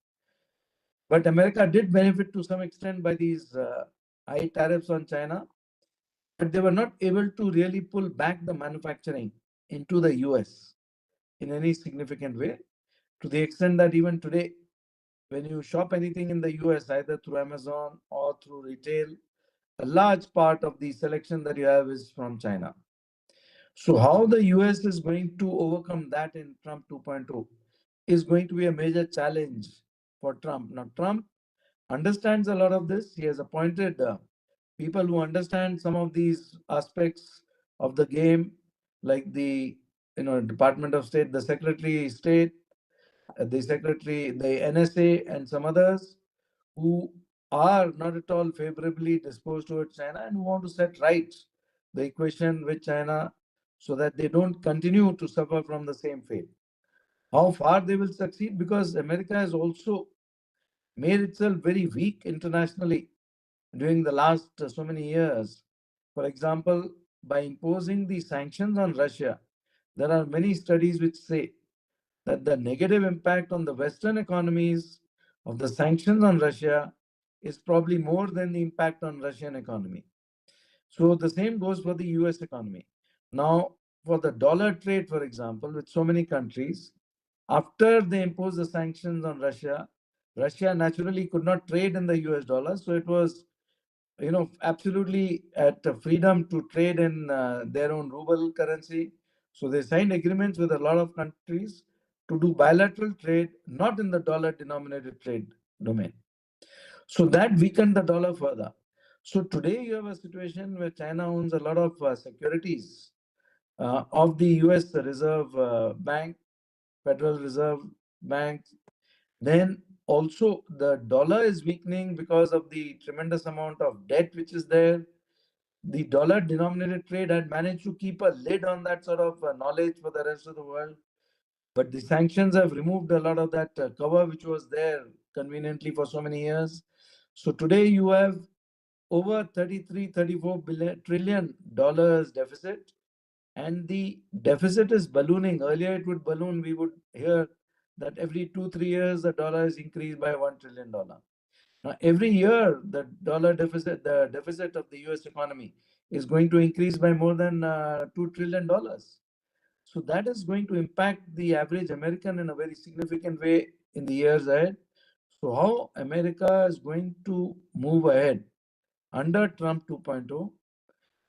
S5: But America did benefit to some extent by these high tariffs on China, but they were not able to really pull back the manufacturing into the US in any significant way, to the extent that even today, when you shop anything in the US, either through Amazon or through retail, a large part of the selection that you have is from China. So how the US is going to overcome that in Trump 2.0 is going to be a major challenge for Trump. Now, Trump understands a lot of this. He has appointed people who understand some of these aspects of the game, like the Department of State, the Secretary of State, the Secretary, the NSA, and some others who are not at all favorably disposed towards China and who want to set right the equation with China so that they don't continue to suffer from the same fate. How far they will succeed? Because America has also made itself very weak internationally during the last so many years. For example, by imposing the sanctions on Russia, there are many studies which say that the negative impact on the Western economies of the sanctions on Russia is probably more than the impact on Russian economy. So the same goes for the US economy. Now, for the dollar trade, for example, with so many countries, after they imposed the sanctions on Russia, Russia naturally could not trade in the US dollar. So it was, absolutely at freedom to trade in their own ruble currency. So they signed agreements with a lot of countries to do bilateral trade, not in the dollar denominated trade domain. So that weakened the dollar further. So today you have a situation where China owns a lot of securities of the US Reserve Bank, Federal Reserve Bank. Then also the dollar is weakening because of the tremendous amount of debt which is there. The dollar denominated trade had managed to keep a lid on that sort of knowledge for the rest of the world. But the sanctions have removed a lot of that cover which was there conveniently for so many years. So today you have over 34 trillion dollars deficit, and the deficit is ballooning. Earlier it would balloon. We would hear that every 2-3 years the dollar is increased by $1 trillion. Now every year the deficit of the US economy is going to increase by more than $2 trillion. So that is going to impact the average American in a very significant way in the years ahead. So how America is going to move ahead under Trump 2.0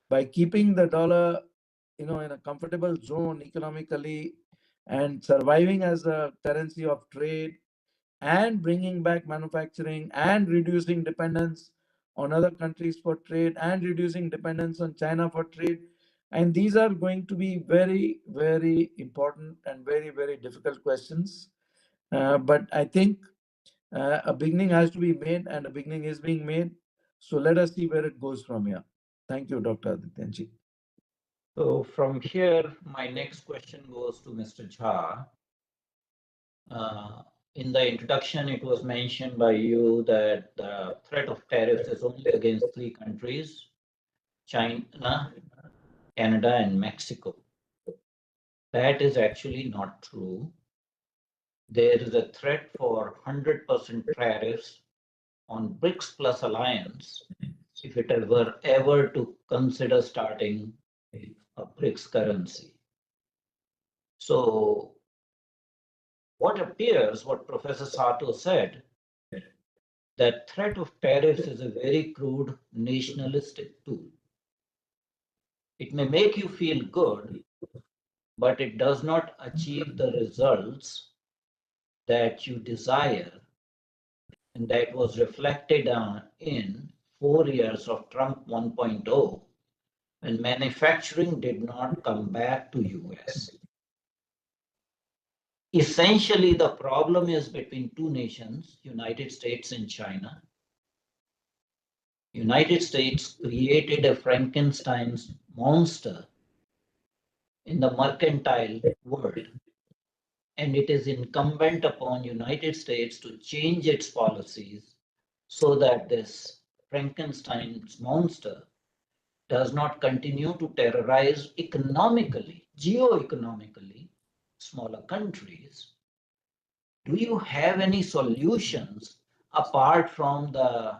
S5: by keeping the dollar, in a comfortable zone economically and surviving as a currency of trade and bringing back manufacturing and reducing dependence on other countries for trade and reducing dependence on China for trade. And these are going to be very, very important and very, very difficult questions. But I think a beginning has to be made, and a beginning is being made. So let us see where it goes from here. Thank you, Dr. Adityanjee.
S1: So from here, my next question goes to Mr. Jha. In the introduction, it was mentioned by you that the threat of tariffs is only against 3 countries, China, Canada, and Mexico. That is actually not true. There is a threat for 100% tariffs on BRICS Plus Alliance if it were ever to consider starting a BRICS currency. So what appears, what Professor Sato said, that threat of tariffs is a very crude nationalistic tool. It may make you feel good, but it does not achieve the results that you desire, and that was reflected in 4 years of Trump 1.0, when manufacturing did not come back to US. Essentially, the problem is between 2 nations, United States and China. United States created a Frankenstein's monster in the mercantile world, and it is incumbent upon United States to change its policies so that this Frankenstein's monster does not continue to terrorize economically, geo-economically, smaller countries. Do you have any solutions apart from the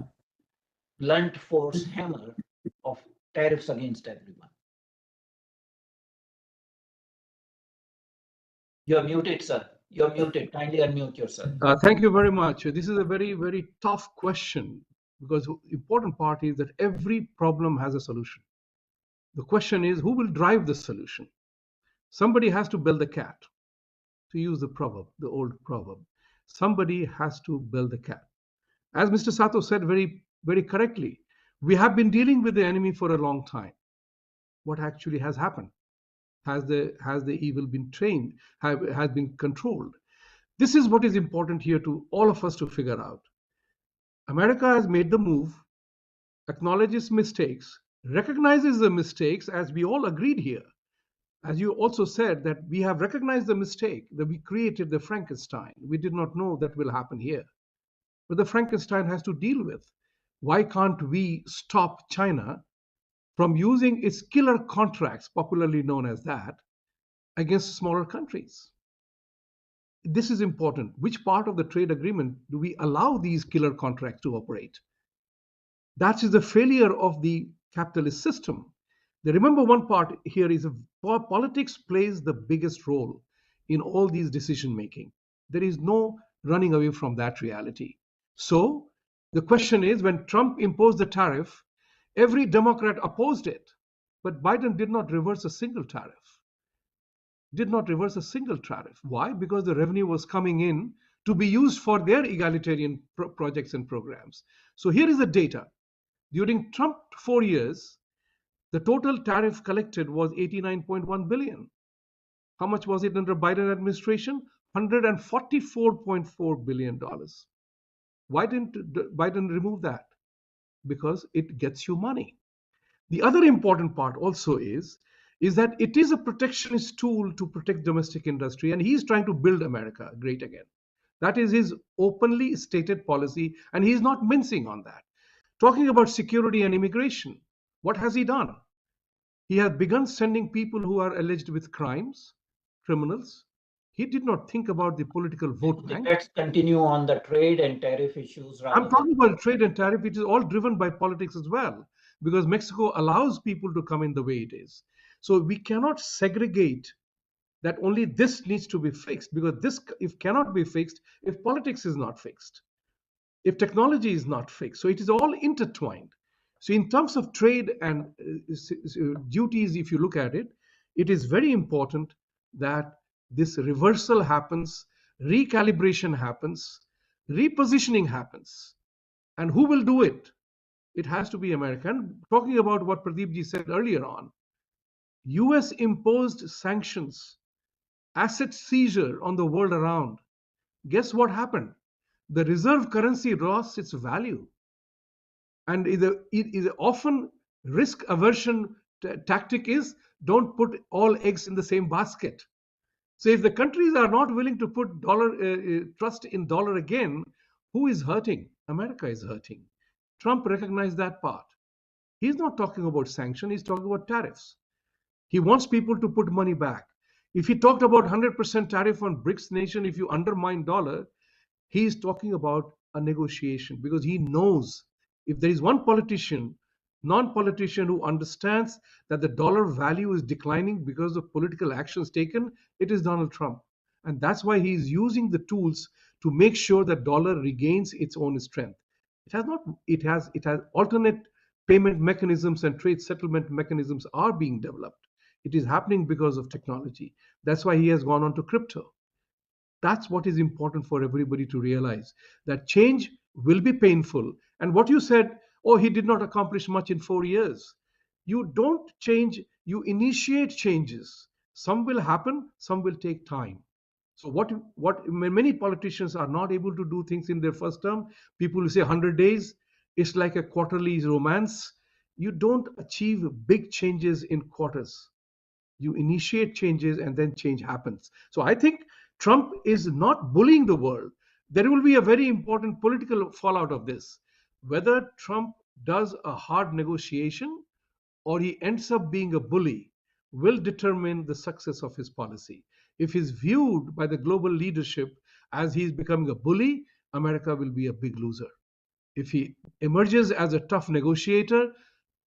S1: blunt force hammer of tariffs against everyone? You're muted, sir. You're muted. Kindly unmute yourself.
S3: Thank you very much. This is a very, very tough question, because the important part is that every problem has a solution. The question is, who will drive the solution? Somebody has to build the cat, to use the proverb, the old proverb. Somebody has to build the cat. As Mr. Sato said very, very correctly, we have been dealing with the enemy for a long time. What actually has happened? Has the evil been trained? Has been controlled? This is what is important here to all of us to figure out. America has made the move, acknowledges mistakes, recognizes the mistakes, as we all agreed here. As you also said, that we have recognized the mistake, that we created the Frankenstein. We did not know that will happen here. But the Frankenstein has to deal with. Why can't we stop China from using its killer contracts, popularly known as that, against smaller countries? This is important. Which part of the trade agreement do we allow these killer contracts to operate? That is the failure of the capitalist system. Remember, one part here is politics plays the biggest role in all these decision making. There is no running away from that reality. So the question is, when Trump imposed the tariff, every Democrat opposed it, but Biden did not reverse a single tariff. Why? Because the revenue was coming in to be used for their egalitarian projects and programs. So here is the data. During Trump 4 years, the total tariff collected was $89.1 billion. How much was it under Biden administration? $144.4 billion. Why didn't Biden remove that? Because it gets you money. The other important part also is that it is a protectionist tool to protect domestic industry, and he's trying to build America great again. That is his openly stated policy, and he's not mincing on that. Talking about security and immigration, what has he done? He has begun sending people who are alleged with crimes, criminals. He did not think about the political vote bank.
S1: Let's continue on the trade and tariff issues.
S3: I'm talking about trade and tariff. It is all driven by politics as well. because Mexico allows people to come in the way it is. So we cannot segregate that only this needs to be fixed, because this if cannot be fixed if politics is not fixed, if technology is not fixed. So it is all intertwined. So in terms of trade and duties, if you look at it, it is very important that this reversal happens, recalibration happens, repositioning happens. And who will do it? It has to be American. Talking about what Pradeep ji said earlier on, US imposed sanctions, asset seizure on the world around. Guess what happened? The reserve currency lost its value. And it is often risk aversion tactic is don't put all eggs in the same basket. So if the countries are not willing to put trust in dollar again, who is hurting? America is hurting. Trump recognized that part. He's not talking about sanction, he's talking about tariffs. He wants people to put money back. If he talked about 100% tariff on BRICS nation, if you undermine dollar, he is talking about a negotiation, because he knows if there is one politician, non-politician, who understands that the dollar value is declining because of political actions taken, it is Donald Trump. And that's why he is using the tools to make sure that dollar regains its own strength. It has alternate payment mechanisms and trade settlement mechanisms are being developed. It is happening because of technology. That's why he has gone on to crypto. That's what is important for everybody to realize, that change will be painful. And what you said, oh, he did not accomplish much in 4 years. You don't change, you initiate changes. Some will happen, some will take time. So what many politicians are not able to do things in their first term. People who say 100 days, it's like a quarterly romance. You don't achieve big changes in quarters. You initiate changes and then change happens. So I think Trump is not bullying the world. There will be a very important political fallout of this. Whether Trump does a hard negotiation or he ends up being a bully will determine the success of his policy. If he's viewed by the global leadership as he's becoming a bully, America will be a big loser. If he emerges as a tough negotiator,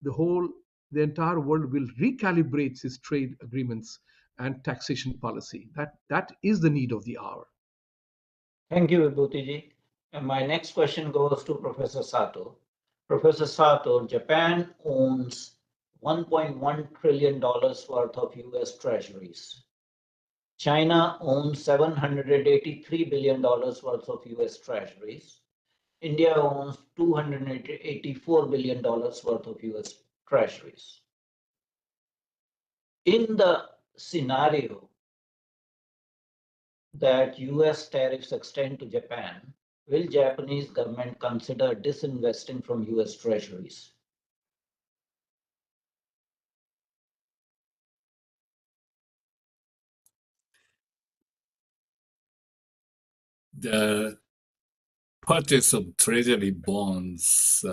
S3: the entire world will recalibrate its trade agreements and taxation policy. That is the need of the hour.
S1: Thank you, Vibhuti Ji. And my next question goes to Professor Sato. Professor Sato, Japan owns $1.1 trillion worth of US treasuries. China owns $783 billion worth of US treasuries. India owns $284 billion worth of US treasuries. In the scenario that US tariffs extend to Japan, will Japanese government consider disinvesting from US treasuries?
S4: The purchase of treasury bonds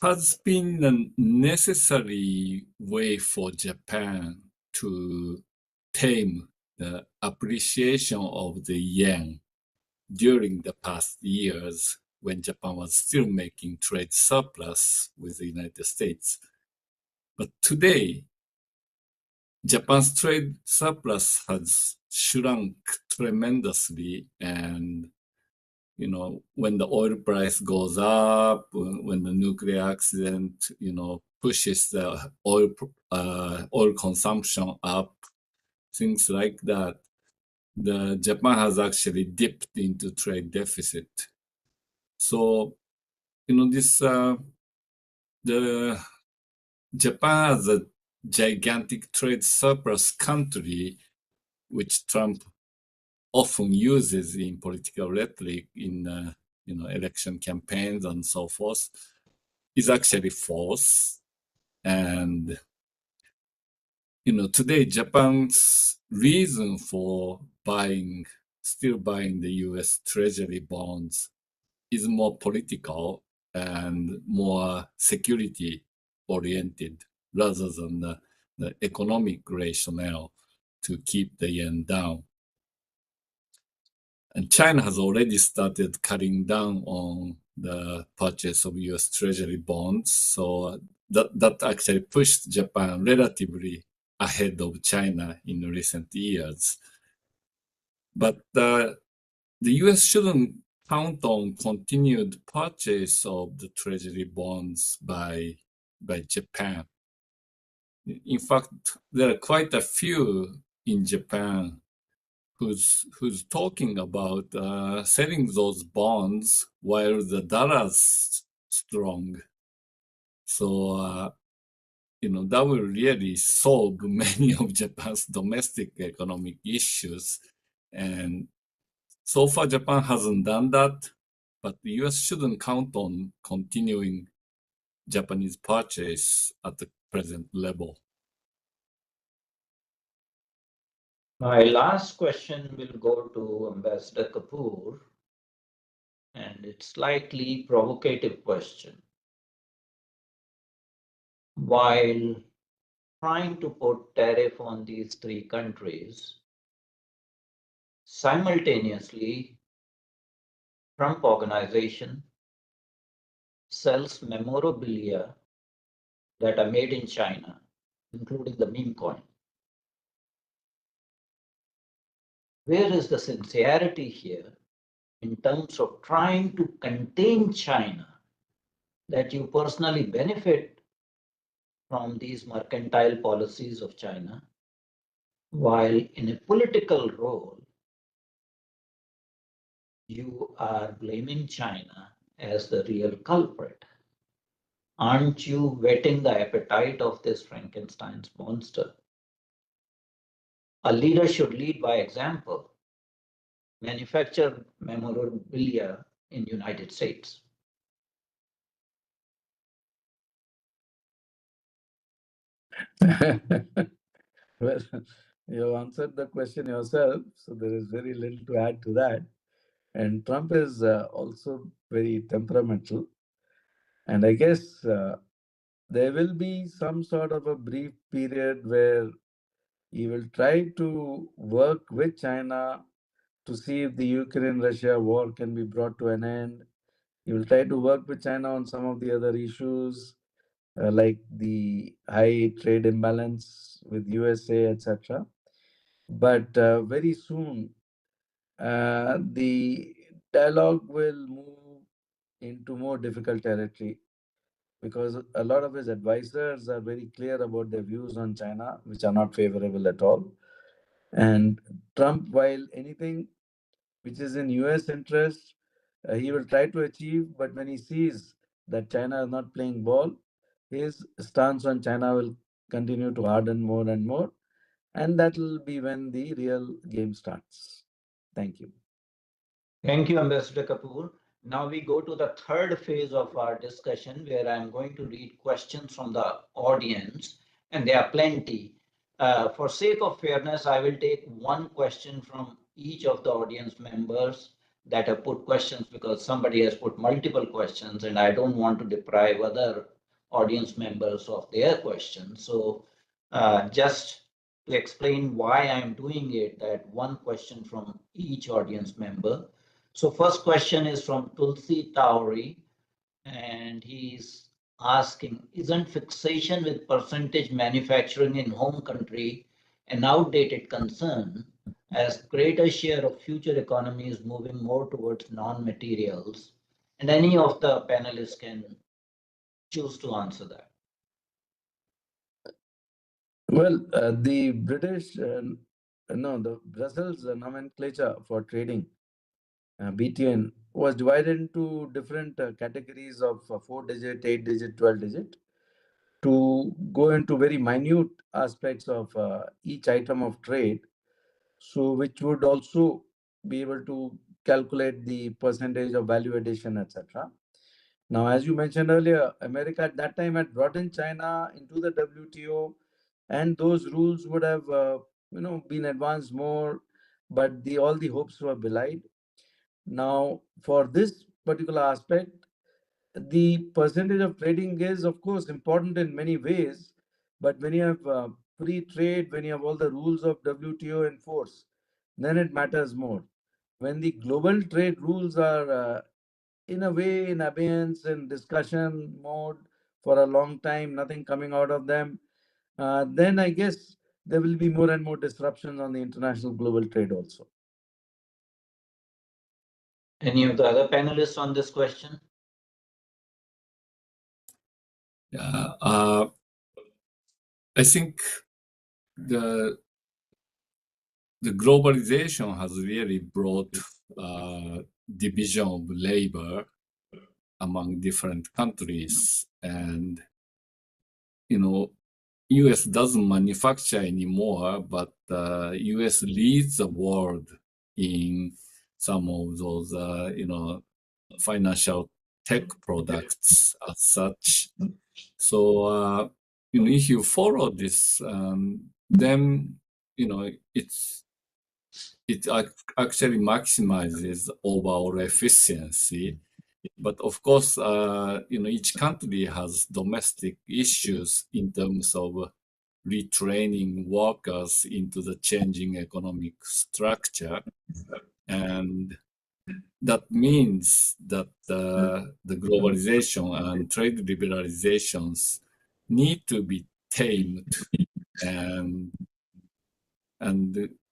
S4: has been a necessary way for Japan to tame the appreciation of the yen during the past years when Japan was still making trade surplus with the United States. But today, Japan's trade surplus has shrunk tremendously, and when the oil price goes up, when the nuclear accident, pushes the oil consumption up, things like that, the Japan has actually dipped into trade deficit. So, the Japan as a gigantic trade surplus country, which Trump often uses in political rhetoric in election campaigns and so forth, is actually false. And today Japan's reason for still buying the US Treasury bonds is more political and more security oriented rather than the economic rationale to keep the yen down. And China has already started cutting down on the purchase of U.S. Treasury bonds. So that actually pushed Japan relatively ahead of China in recent years. But the U.S. shouldn't count on continued purchase of the Treasury bonds by Japan. In fact, there are quite a few in Japan who's talking about selling those bonds while the dollar's strong. So that will really solve many of Japan's domestic economic issues. And so far, Japan hasn't done that, but the US shouldn't count on continuing Japanese purchase at the present level.
S1: My last question will go to Ambassador Kapur, and it's slightly provocative question. While trying to put tariff on these three countries, simultaneously, Trump Organization sells memorabilia that are made in China, including the meme coin. Where is the sincerity here in terms of trying to contain China, that you personally benefit from these mercantile policies of China, while in a political role, you are blaming China as the real culprit? Aren't you whetting the appetite of this Frankenstein's monster? A leader should lead by example. Manufacture memorabilia in United States.
S5: Well, you answered the question yourself, so there is very little to add to that. And Trump is also very temperamental. And I guess there will be some sort of a brief period where he will try to work with China to see if the Ukraine-Russia war can be brought to an end. He will try to work with China on some of the other issues, like the high trade imbalance with USA, etc. But very soon, the dialogue will move into more difficult territory, because a lot of his advisors are very clear about their views on China, which are not favorable at all. And Trump, while anything which is in US interest, he will try to achieve, but when he sees that China is not playing ball, his stance on China will continue to harden more and more. And that will be when the real game starts. Thank you.
S1: Thank you, Ambassador Kapur. Now we go to the third phase of our discussion, where I'm going to read questions from the audience, and there are plenty. For sake of fairness, I will take one question from each of the audience members that have put questions, because somebody has put multiple questions, and I don't want to deprive other audience members of their questions. So just to explain why I'm doing it, that one question from each audience member. So first question is from Tulsi Tauri, and he's asking, isn't fixation with percentage manufacturing in home country an outdated concern, as greater share of future economy is moving more towards non-materials? And any of the panelists can choose to answer that.
S5: Well, the British, the Brussels nomenclature for trading, BTN, was divided into different categories of 4-digit, 8-digit, 12-digit, to go into very minute aspects of each item of trade, so which would also be able to calculate the percentage of value addition, etc. Now, as you mentioned earlier, America at that time had brought in China into the WTO, and those rules would have been advanced more, but all the hopes were belied. Now, for this particular aspect, the percentage of trading is, of course, important in many ways, but when you have free trade, when you have all the rules of WTO in force, then it matters more. When the global trade rules are in a way in abeyance and discussion mode for a long time, nothing coming out of them, then I guess there will be more and more disruptions on the international global trade also.
S1: Any of the other panelists on this question?
S4: Yeah, I think the globalization has really brought division of labor among different countries, and U.S. doesn't manufacture anymore, but U.S. leads the world in some of those financial tech products as such. So if you follow this, then it actually maximizes overall efficiency. But of course, each country has domestic issues in terms of retraining workers into the changing economic structure. And that means that the globalization and trade liberalizations need to be tamed. And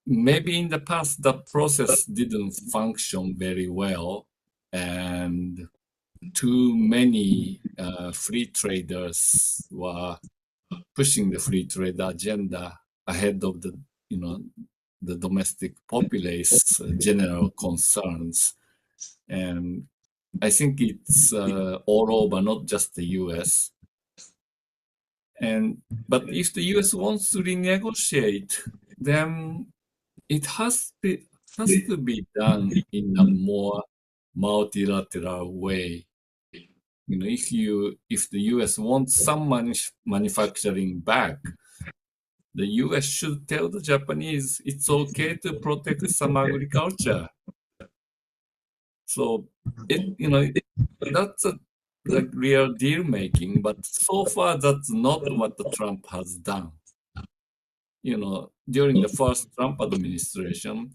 S4: maybe in the past, that process didn't function very well. And too many free traders were pushing the free trade agenda ahead of the domestic populace's general concerns. And I think it's all over, not just the US. But if the US wants to renegotiate, then it has to be done in a more multilateral way. If the US wants some manufacturing back, the US should tell the Japanese it's okay to protect some agriculture. So that's a real deal making, but so far that's not what the Trump has done. During the first Trump administration,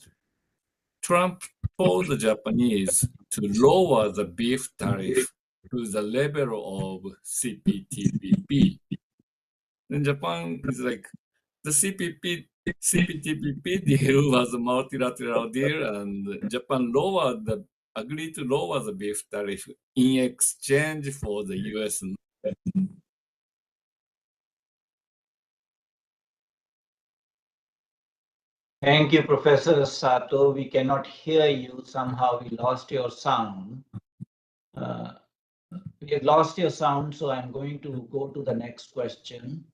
S4: Trump told the Japanese to lower the beef tariff to the level of CPTPP. And Japan is like, the CPTPP deal was a multilateral deal, and Japan agreed to lower the beef tariff in exchange for the US.
S1: Thank you, Professor Sato. We cannot hear you. Somehow we lost your sound. We have lost your sound, so I'm going to go to the next question.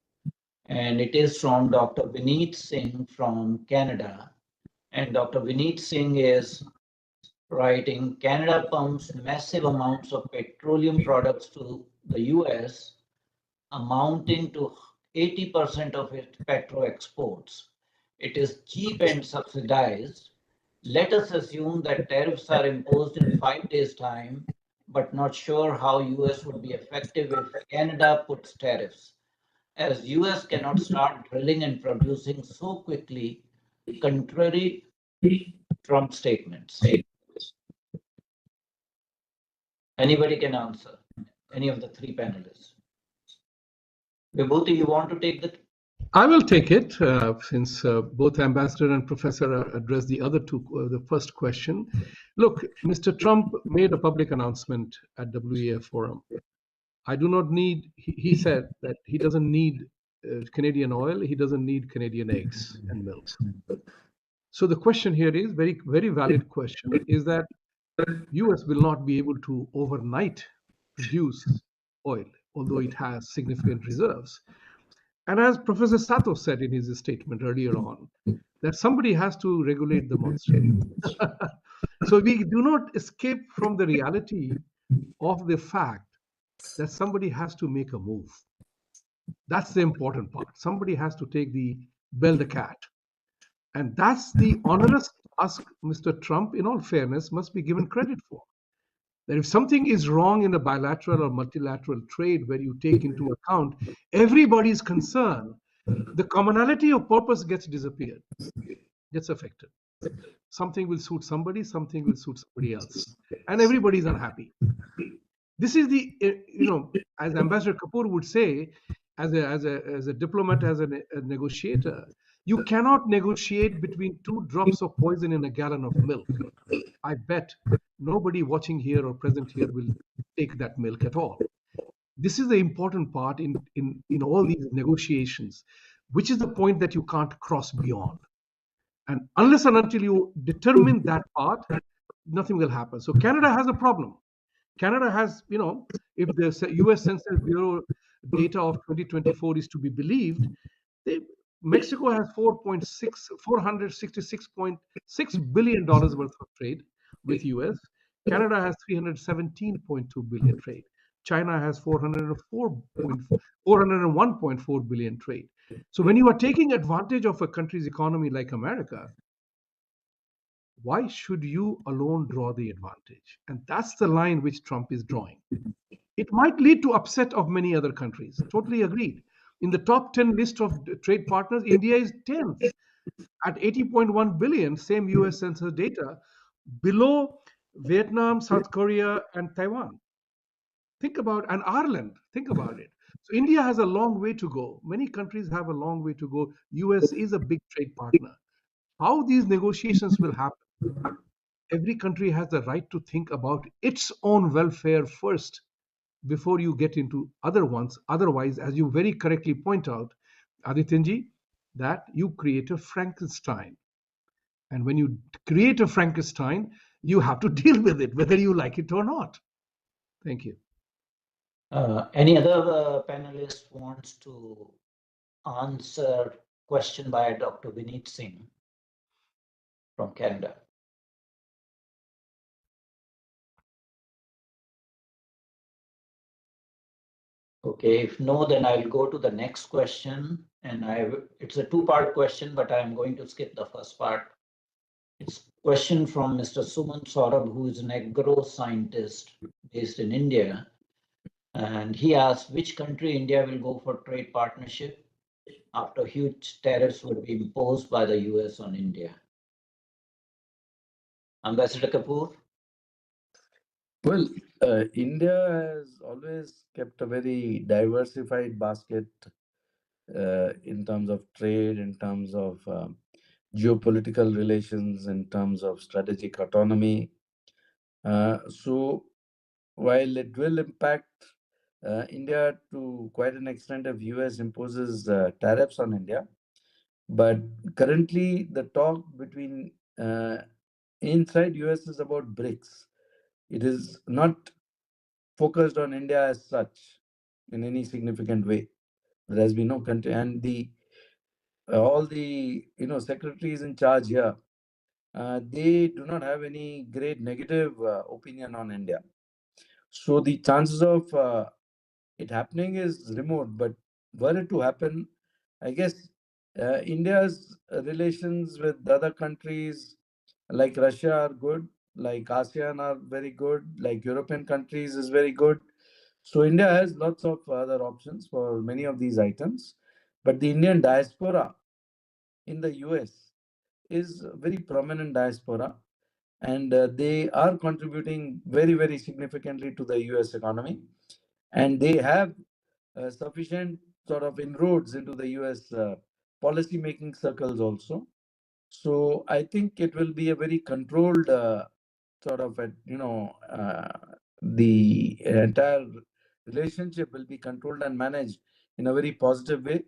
S1: And it is from Dr. Vineet Singh from Canada. And Dr. Vineet Singh is writing, Canada pumps massive amounts of petroleum products to the US, amounting to 80% of its petro exports. It is cheap and subsidized. Let us assume that tariffs are imposed in 5 days' time, but not sure how US would be effective if Canada puts tariffs, as US cannot start drilling and producing so quickly, contrary to Trump statements. Anybody can answer, any of the three panelists. Vibhuti, you want to take the?
S3: I will take it since both Ambassador and Professor addressed the other two, the first question. Look, Mr. Trump made a public announcement at WEF Forum. I do not need, he said that he doesn't need Canadian oil, he doesn't need Canadian eggs and milk. So the question here is very, very valid question, is that US will not be able to overnight produce oil, although it has significant reserves. And as Professor Sato said in his statement earlier on, that somebody has to regulate the monster. So we do not escape from the reality of the fact that somebody has to make a move. That's the important part. Somebody has to bell the cat. And that's the onerous task Mr. Trump, in all fairness, must be given credit for. That if something is wrong in a bilateral or multilateral trade where you take into account everybody's concern, the commonality of purpose gets affected. Something will suit somebody, something will suit somebody else, and everybody's unhappy. This is the, as Ambassador Kapoor would say, as a diplomat, as a negotiator, you cannot negotiate between 2 drops of poison in a gallon of milk. I bet nobody watching here or present here will take that milk at all. This is the important part in all these negotiations, which is the point that you can't cross beyond. And unless and until you determine that part, nothing will happen. So Canada has a problem. Canada has, if the US Census Bureau data of 2024 is to be believed, Mexico has $466.6 billion worth of trade with US. Canada has 317.2 billion trade. China has 401.4 billion trade. So when you are taking advantage of a country's economy like America, why should you alone draw the advantage? And that's the line which Trump is drawing. It might lead to upset of many other countries. Totally agreed. In the top 10 list of trade partners, India is 10th at 80.1 billion, same US census data, below Vietnam, South Korea, and Taiwan. And Ireland, think about it. So India has a long way to go. Many countries have a long way to go. US is a big trade partner. How these negotiations will happen, every country has the right to think about its own welfare first before you get into other ones. Otherwise, as you very correctly point out, Adityanjee, that you create a Frankenstein. And when you create a Frankenstein, you have to deal with it, whether you like it or not. Thank you.
S1: Any other panelist wants to answer question by Dr. Vineet Singh from Canada? Okay, if no, then I'll go to the next question. And it's a 2-part question, but I'm going to skip the first part. It's a question from Mr. Suman Saurabh, who is an agro scientist based in India. And he asks, which country India will go for trade partnership after huge tariffs would be imposed by the US on India? Ambassador Kapoor?
S5: Well, India has always kept a very diversified basket in terms of trade, in terms of geopolitical relations, in terms of strategic autonomy. So while it will impact India to quite an extent if US imposes tariffs on India, but currently the talk between inside US is about BRICS. It is not focused on India as such in any significant way. There has been no country, and all the secretaries in charge here, they do not have any great negative opinion on India. So the chances of it happening is remote. But were it to happen, I guess India's relations with other countries like Russia are good, like ASEAN are very good, like European countries is very good. So India has lots of other options for many of these items. But the Indian diaspora in the US is a very prominent diaspora, and they are contributing very, very significantly to the US economy. And they have sufficient sort of inroads into the US policy making circles also. So I think it will be a very controlled sort of, the entire relationship will be controlled and managed in a very positive way.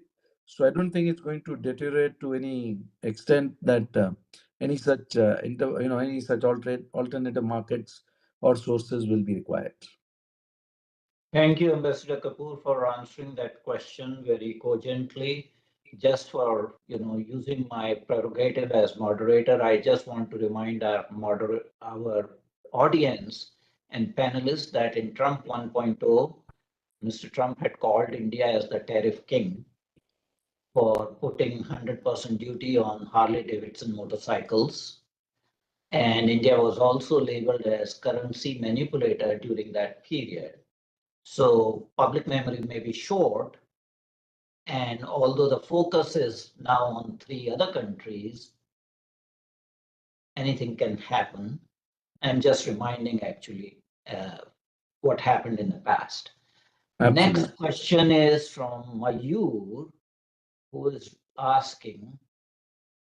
S5: So I don't think it's going to deteriorate to any extent that any such any such alternative markets or sources will be required.
S1: Thank you, Ambassador Kapoor, for answering that question very cogently. Just for using my prerogative as moderator, I just want to remind our audience and panelists that in Trump 1.0, Mr. Trump had called India as the tariff king for putting 100% duty on Harley-Davidson motorcycles. And India was also labeled as currency manipulator during that period. So public memory may be short. And although the focus is now on 3 other countries, anything can happen. I'm just reminding actually what happened in the past.
S5: Absolutely.
S1: Next question is from Mayur, who is asking,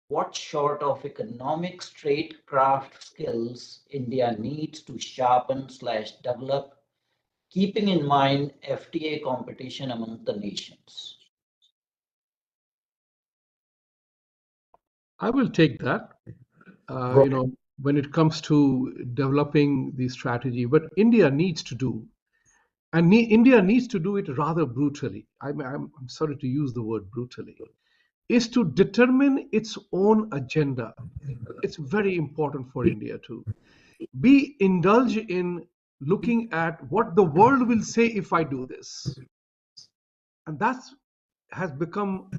S1: what sort of economic statecraft skills India needs to sharpen/develop, keeping in mind FTA competition among the nations?
S3: I will take that. When it comes to developing the strategy, what India needs to do, and India needs to do it rather brutally. I'm sorry to use the word brutally, is to determine its own agenda. It's very important for India to indulge in looking at what the world will say if I do this. And that has become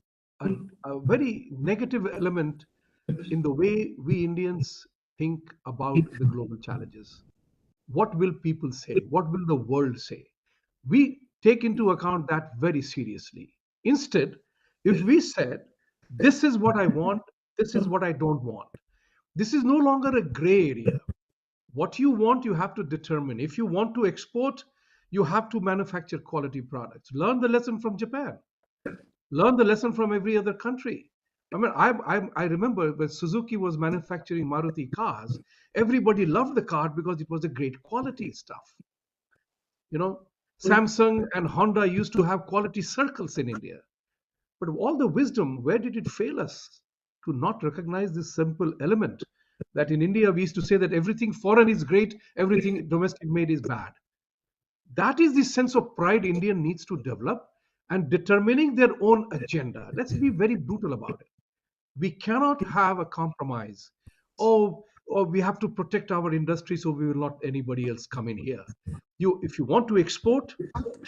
S3: a very negative element in the way we Indians think about the global challenges. What will people say? What will the world say? We take into account that very seriously. Instead, if we said, this is what I want, this is what I don't want, this is no longer a gray area. What you want, you have to determine. If you want to export, you have to manufacture quality products. Learn the lesson from Japan. Learn the lesson from every other country. I mean, I remember when Suzuki was manufacturing Maruti cars, everybody loved the car because it was a great quality stuff. Samsung and Honda used to have quality circles in India. But all the wisdom, where did it fail us to not recognize this simple element that in India we used to say that everything foreign is great, everything domestic made is bad. That is the sense of pride India needs to develop and determining their own agenda. Let's be very brutal about it. We cannot have a compromise. Oh, we have to protect our industry, so we will not anybody else come in here. If you want to export,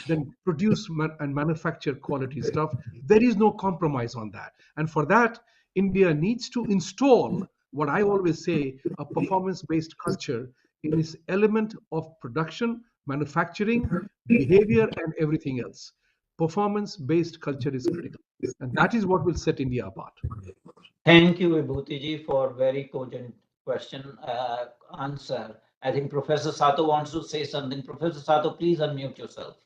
S3: then produce and manufacture quality stuff. There is no compromise on that. And for that, India needs to install what I always say, a performance-based culture in its element of production, manufacturing, behavior, and everything else. Performance-based culture is critical. And that is what will set India apart.
S1: Thank you, Vibhuti Ji, for very cogent question answer. I think Professor Sato wants to say something. Professor Sato, please unmute yourself.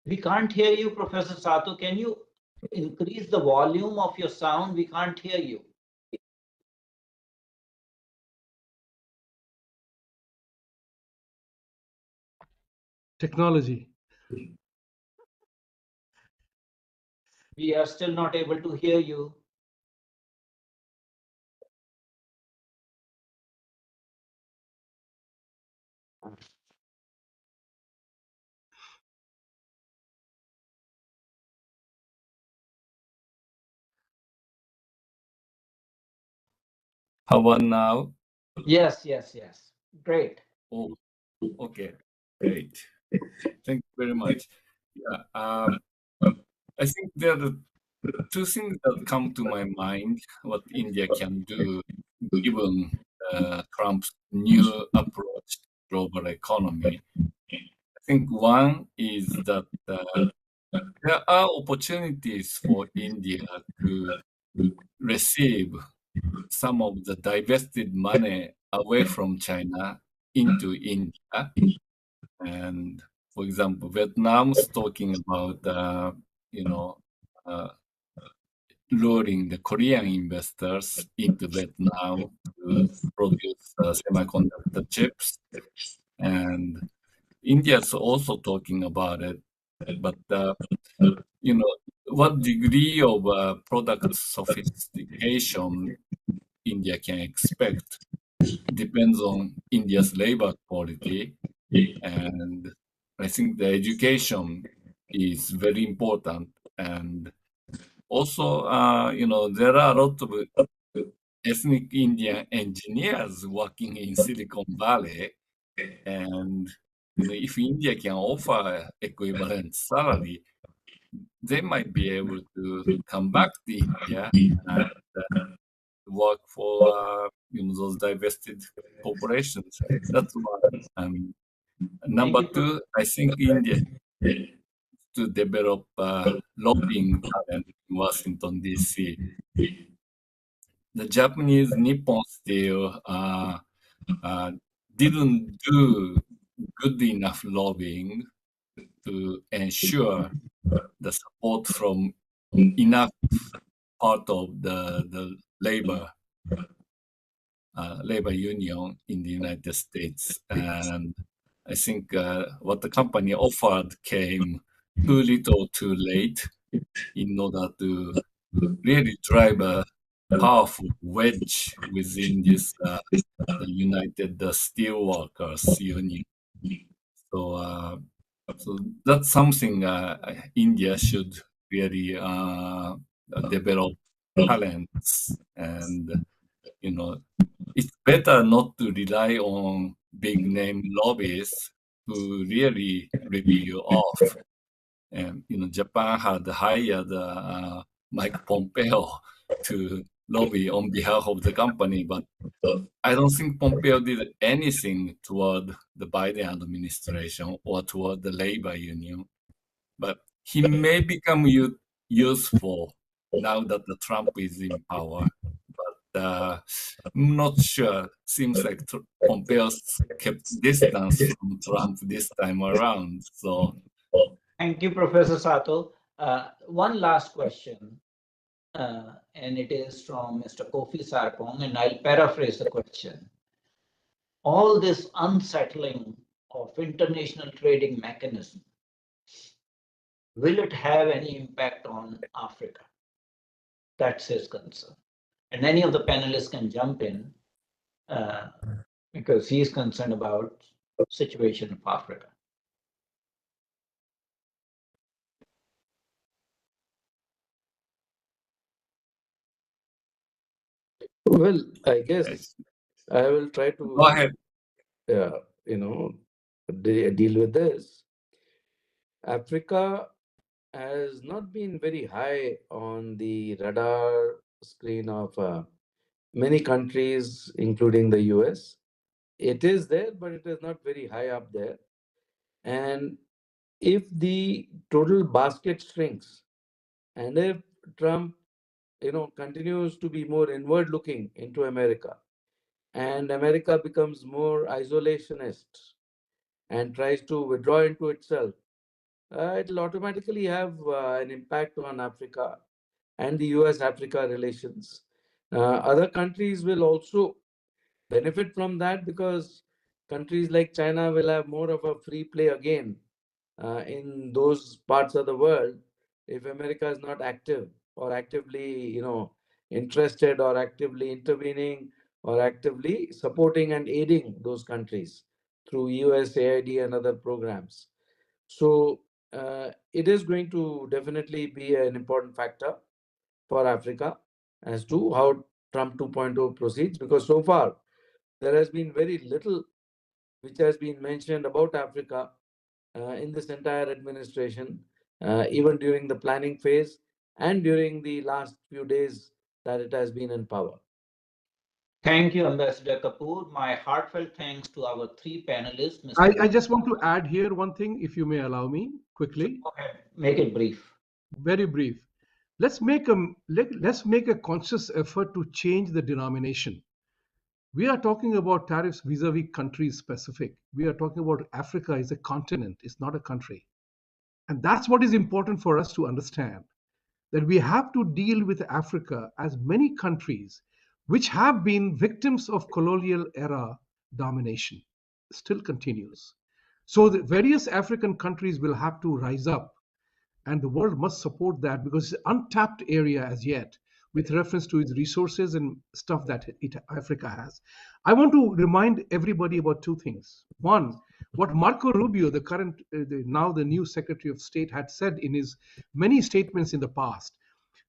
S1: We can't hear you, Professor Sato. Can you increase the volume of your sound? We can't hear you.
S3: Technology.
S1: We are still not able to hear you.
S4: How about now?
S1: Yes. Great.
S4: Oh, okay, great. Thank you very much. Yeah, I think there are two things that come to my mind what India can do given Trump's new approach to global economy. I think one is that there are opportunities for India to receive some of the divested money away from China into India. And for example, Vietnam's talking about, luring the Korean investors into Vietnam to produce semiconductor chips. And India's also talking about it. But, what degree of product sophistication India can expect depends on India's labor quality. And I think the education is very important. And also, there are a lot of ethnic Indian engineers working in Silicon Valley. And if India can offer equivalent salary, they might be able to come back to India and work for those divested corporations. That's one. Number two, I think India to develop lobbying talent in Washington, D.C. The Japanese Nippon still didn't do good enough lobbying to ensure the support from enough part of the labor union in the United States. And I think what the company offered came too little too late in order to really drive a powerful wedge within this the United Steelworkers Union. So that's something India should really develop talents, and it's better not to rely on big name lobbyists who really rip you off. And Japan had hired Mike Pompeo to lobby on behalf of the company, but I don't think Pompeo did anything toward the Biden administration or toward the labor union. But he may become useful now that the Trump is in power. But I'm not sure. Seems like Pompeo kept distance from Trump this time around. So,
S1: thank you, Professor Sato. One last question, and it is from Mr. Kofi Sarpong, and I'll paraphrase the question. All this unsettling of international trading mechanism, will it have any impact on Africa? That's his concern. And any of the panelists can jump in because he's concerned about the situation of Africa.
S5: Well, I guess I will try to
S4: go ahead.
S5: Deal with this. Africa has not been very high on the radar screen of many countries, including the US. It is there, but it is not very high up there. And if the total basket shrinks, and if Trump, continues to be more inward looking into America, and America becomes more isolationist and tries to withdraw into itself, it will automatically have an impact on Africa and the US-Africa relations. Other countries will also benefit from that because countries like China will have more of a free play again in those parts of the world if America is not active or actively, interested or actively intervening or actively supporting and aiding those countries through USAID and other programs. So it is going to definitely be an important factor for Africa as to how Trump 2.0 proceeds, because so far there has been very little which has been mentioned about Africa in this entire administration, even during the planning phase and during the last few days that it has been in power.
S1: Thank you, Ambassador Kapur. My heartfelt thanks to our three panelists.
S3: I just want to add here one thing, if you may allow me, quickly.
S1: Go ahead. Make it brief.
S3: Very brief. Let's make a conscious effort to change the denomination. We are talking about tariffs vis-a-vis countries specific. We are talking about Africa is a continent, it's not a country. And that's what is important for us to understand, that we have to deal with Africa as many countries which have been victims of colonial era domination, still continues. So the various African countries will have to rise up, and the world must support that because it's an untapped area as yet with reference to its resources and stuff that Africa has. I want to remind everybody about two things. One, what Marco Rubio, the current, now the new Secretary of State, had said in his many statements in the past,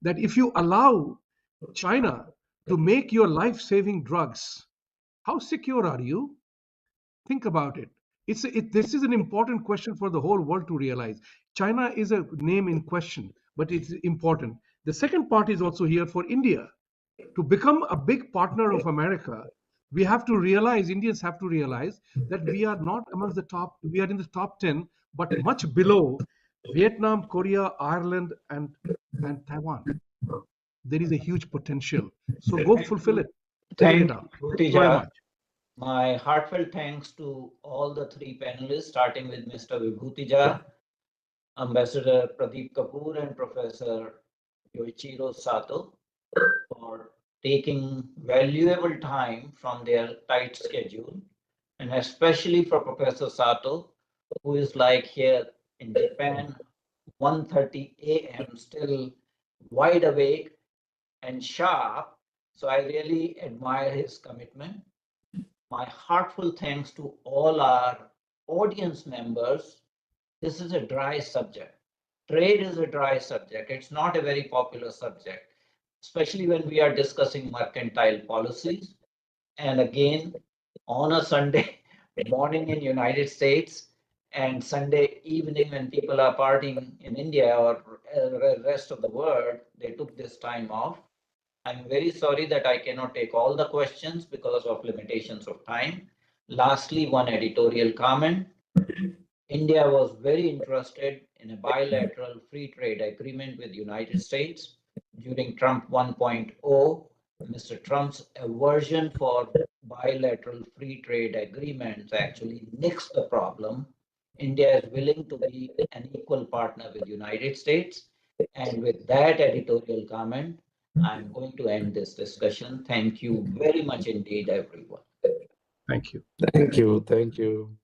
S3: that if you allow China to make your life-saving drugs, how secure are you? Think about it. This is an important question for the whole world to realize. China is a name in question, but it's important. The second part is also here for India. To become a big partner of America, we have to realize, Indians have to realize that we are not amongst the top, we are in the top 10, but much below Vietnam, Korea, Ireland, and Taiwan. There is a huge potential. So go fulfill it. Take it up.
S1: Vibhuti
S3: Thank you very
S1: Jha.
S3: much.
S1: My heartfelt thanks to all the three panelists, starting with Mr. Vibhuti Jha, Ambassador Pradeep Kapur, and Professor Yoichiro Sato, for taking valuable time from their tight schedule, and especially for Professor Sato, who is like here in Japan, 1:30 a.m. still wide awake and sharp. So I really admire his commitment. My heartfelt thanks to all our audience members. This is a dry subject. Trade is a dry subject. It's not a very popular subject, especially when we are discussing mercantile policies. And again, on a Sunday morning in United States and Sunday evening when people are partying in India or rest of the world, they took this time off. I'm very sorry that I cannot take all the questions because of limitations of time. Lastly, one editorial comment. India was very interested in a bilateral free trade agreement with the United States during Trump 1.0. Mr. Trump's aversion for bilateral free trade agreements actually nixed the problem. India is willing to be an equal partner with the United States. And with that editorial comment, I'm going to end this discussion. Thank you very much indeed, everyone.
S3: Thank you.
S5: Thank you. Thank you.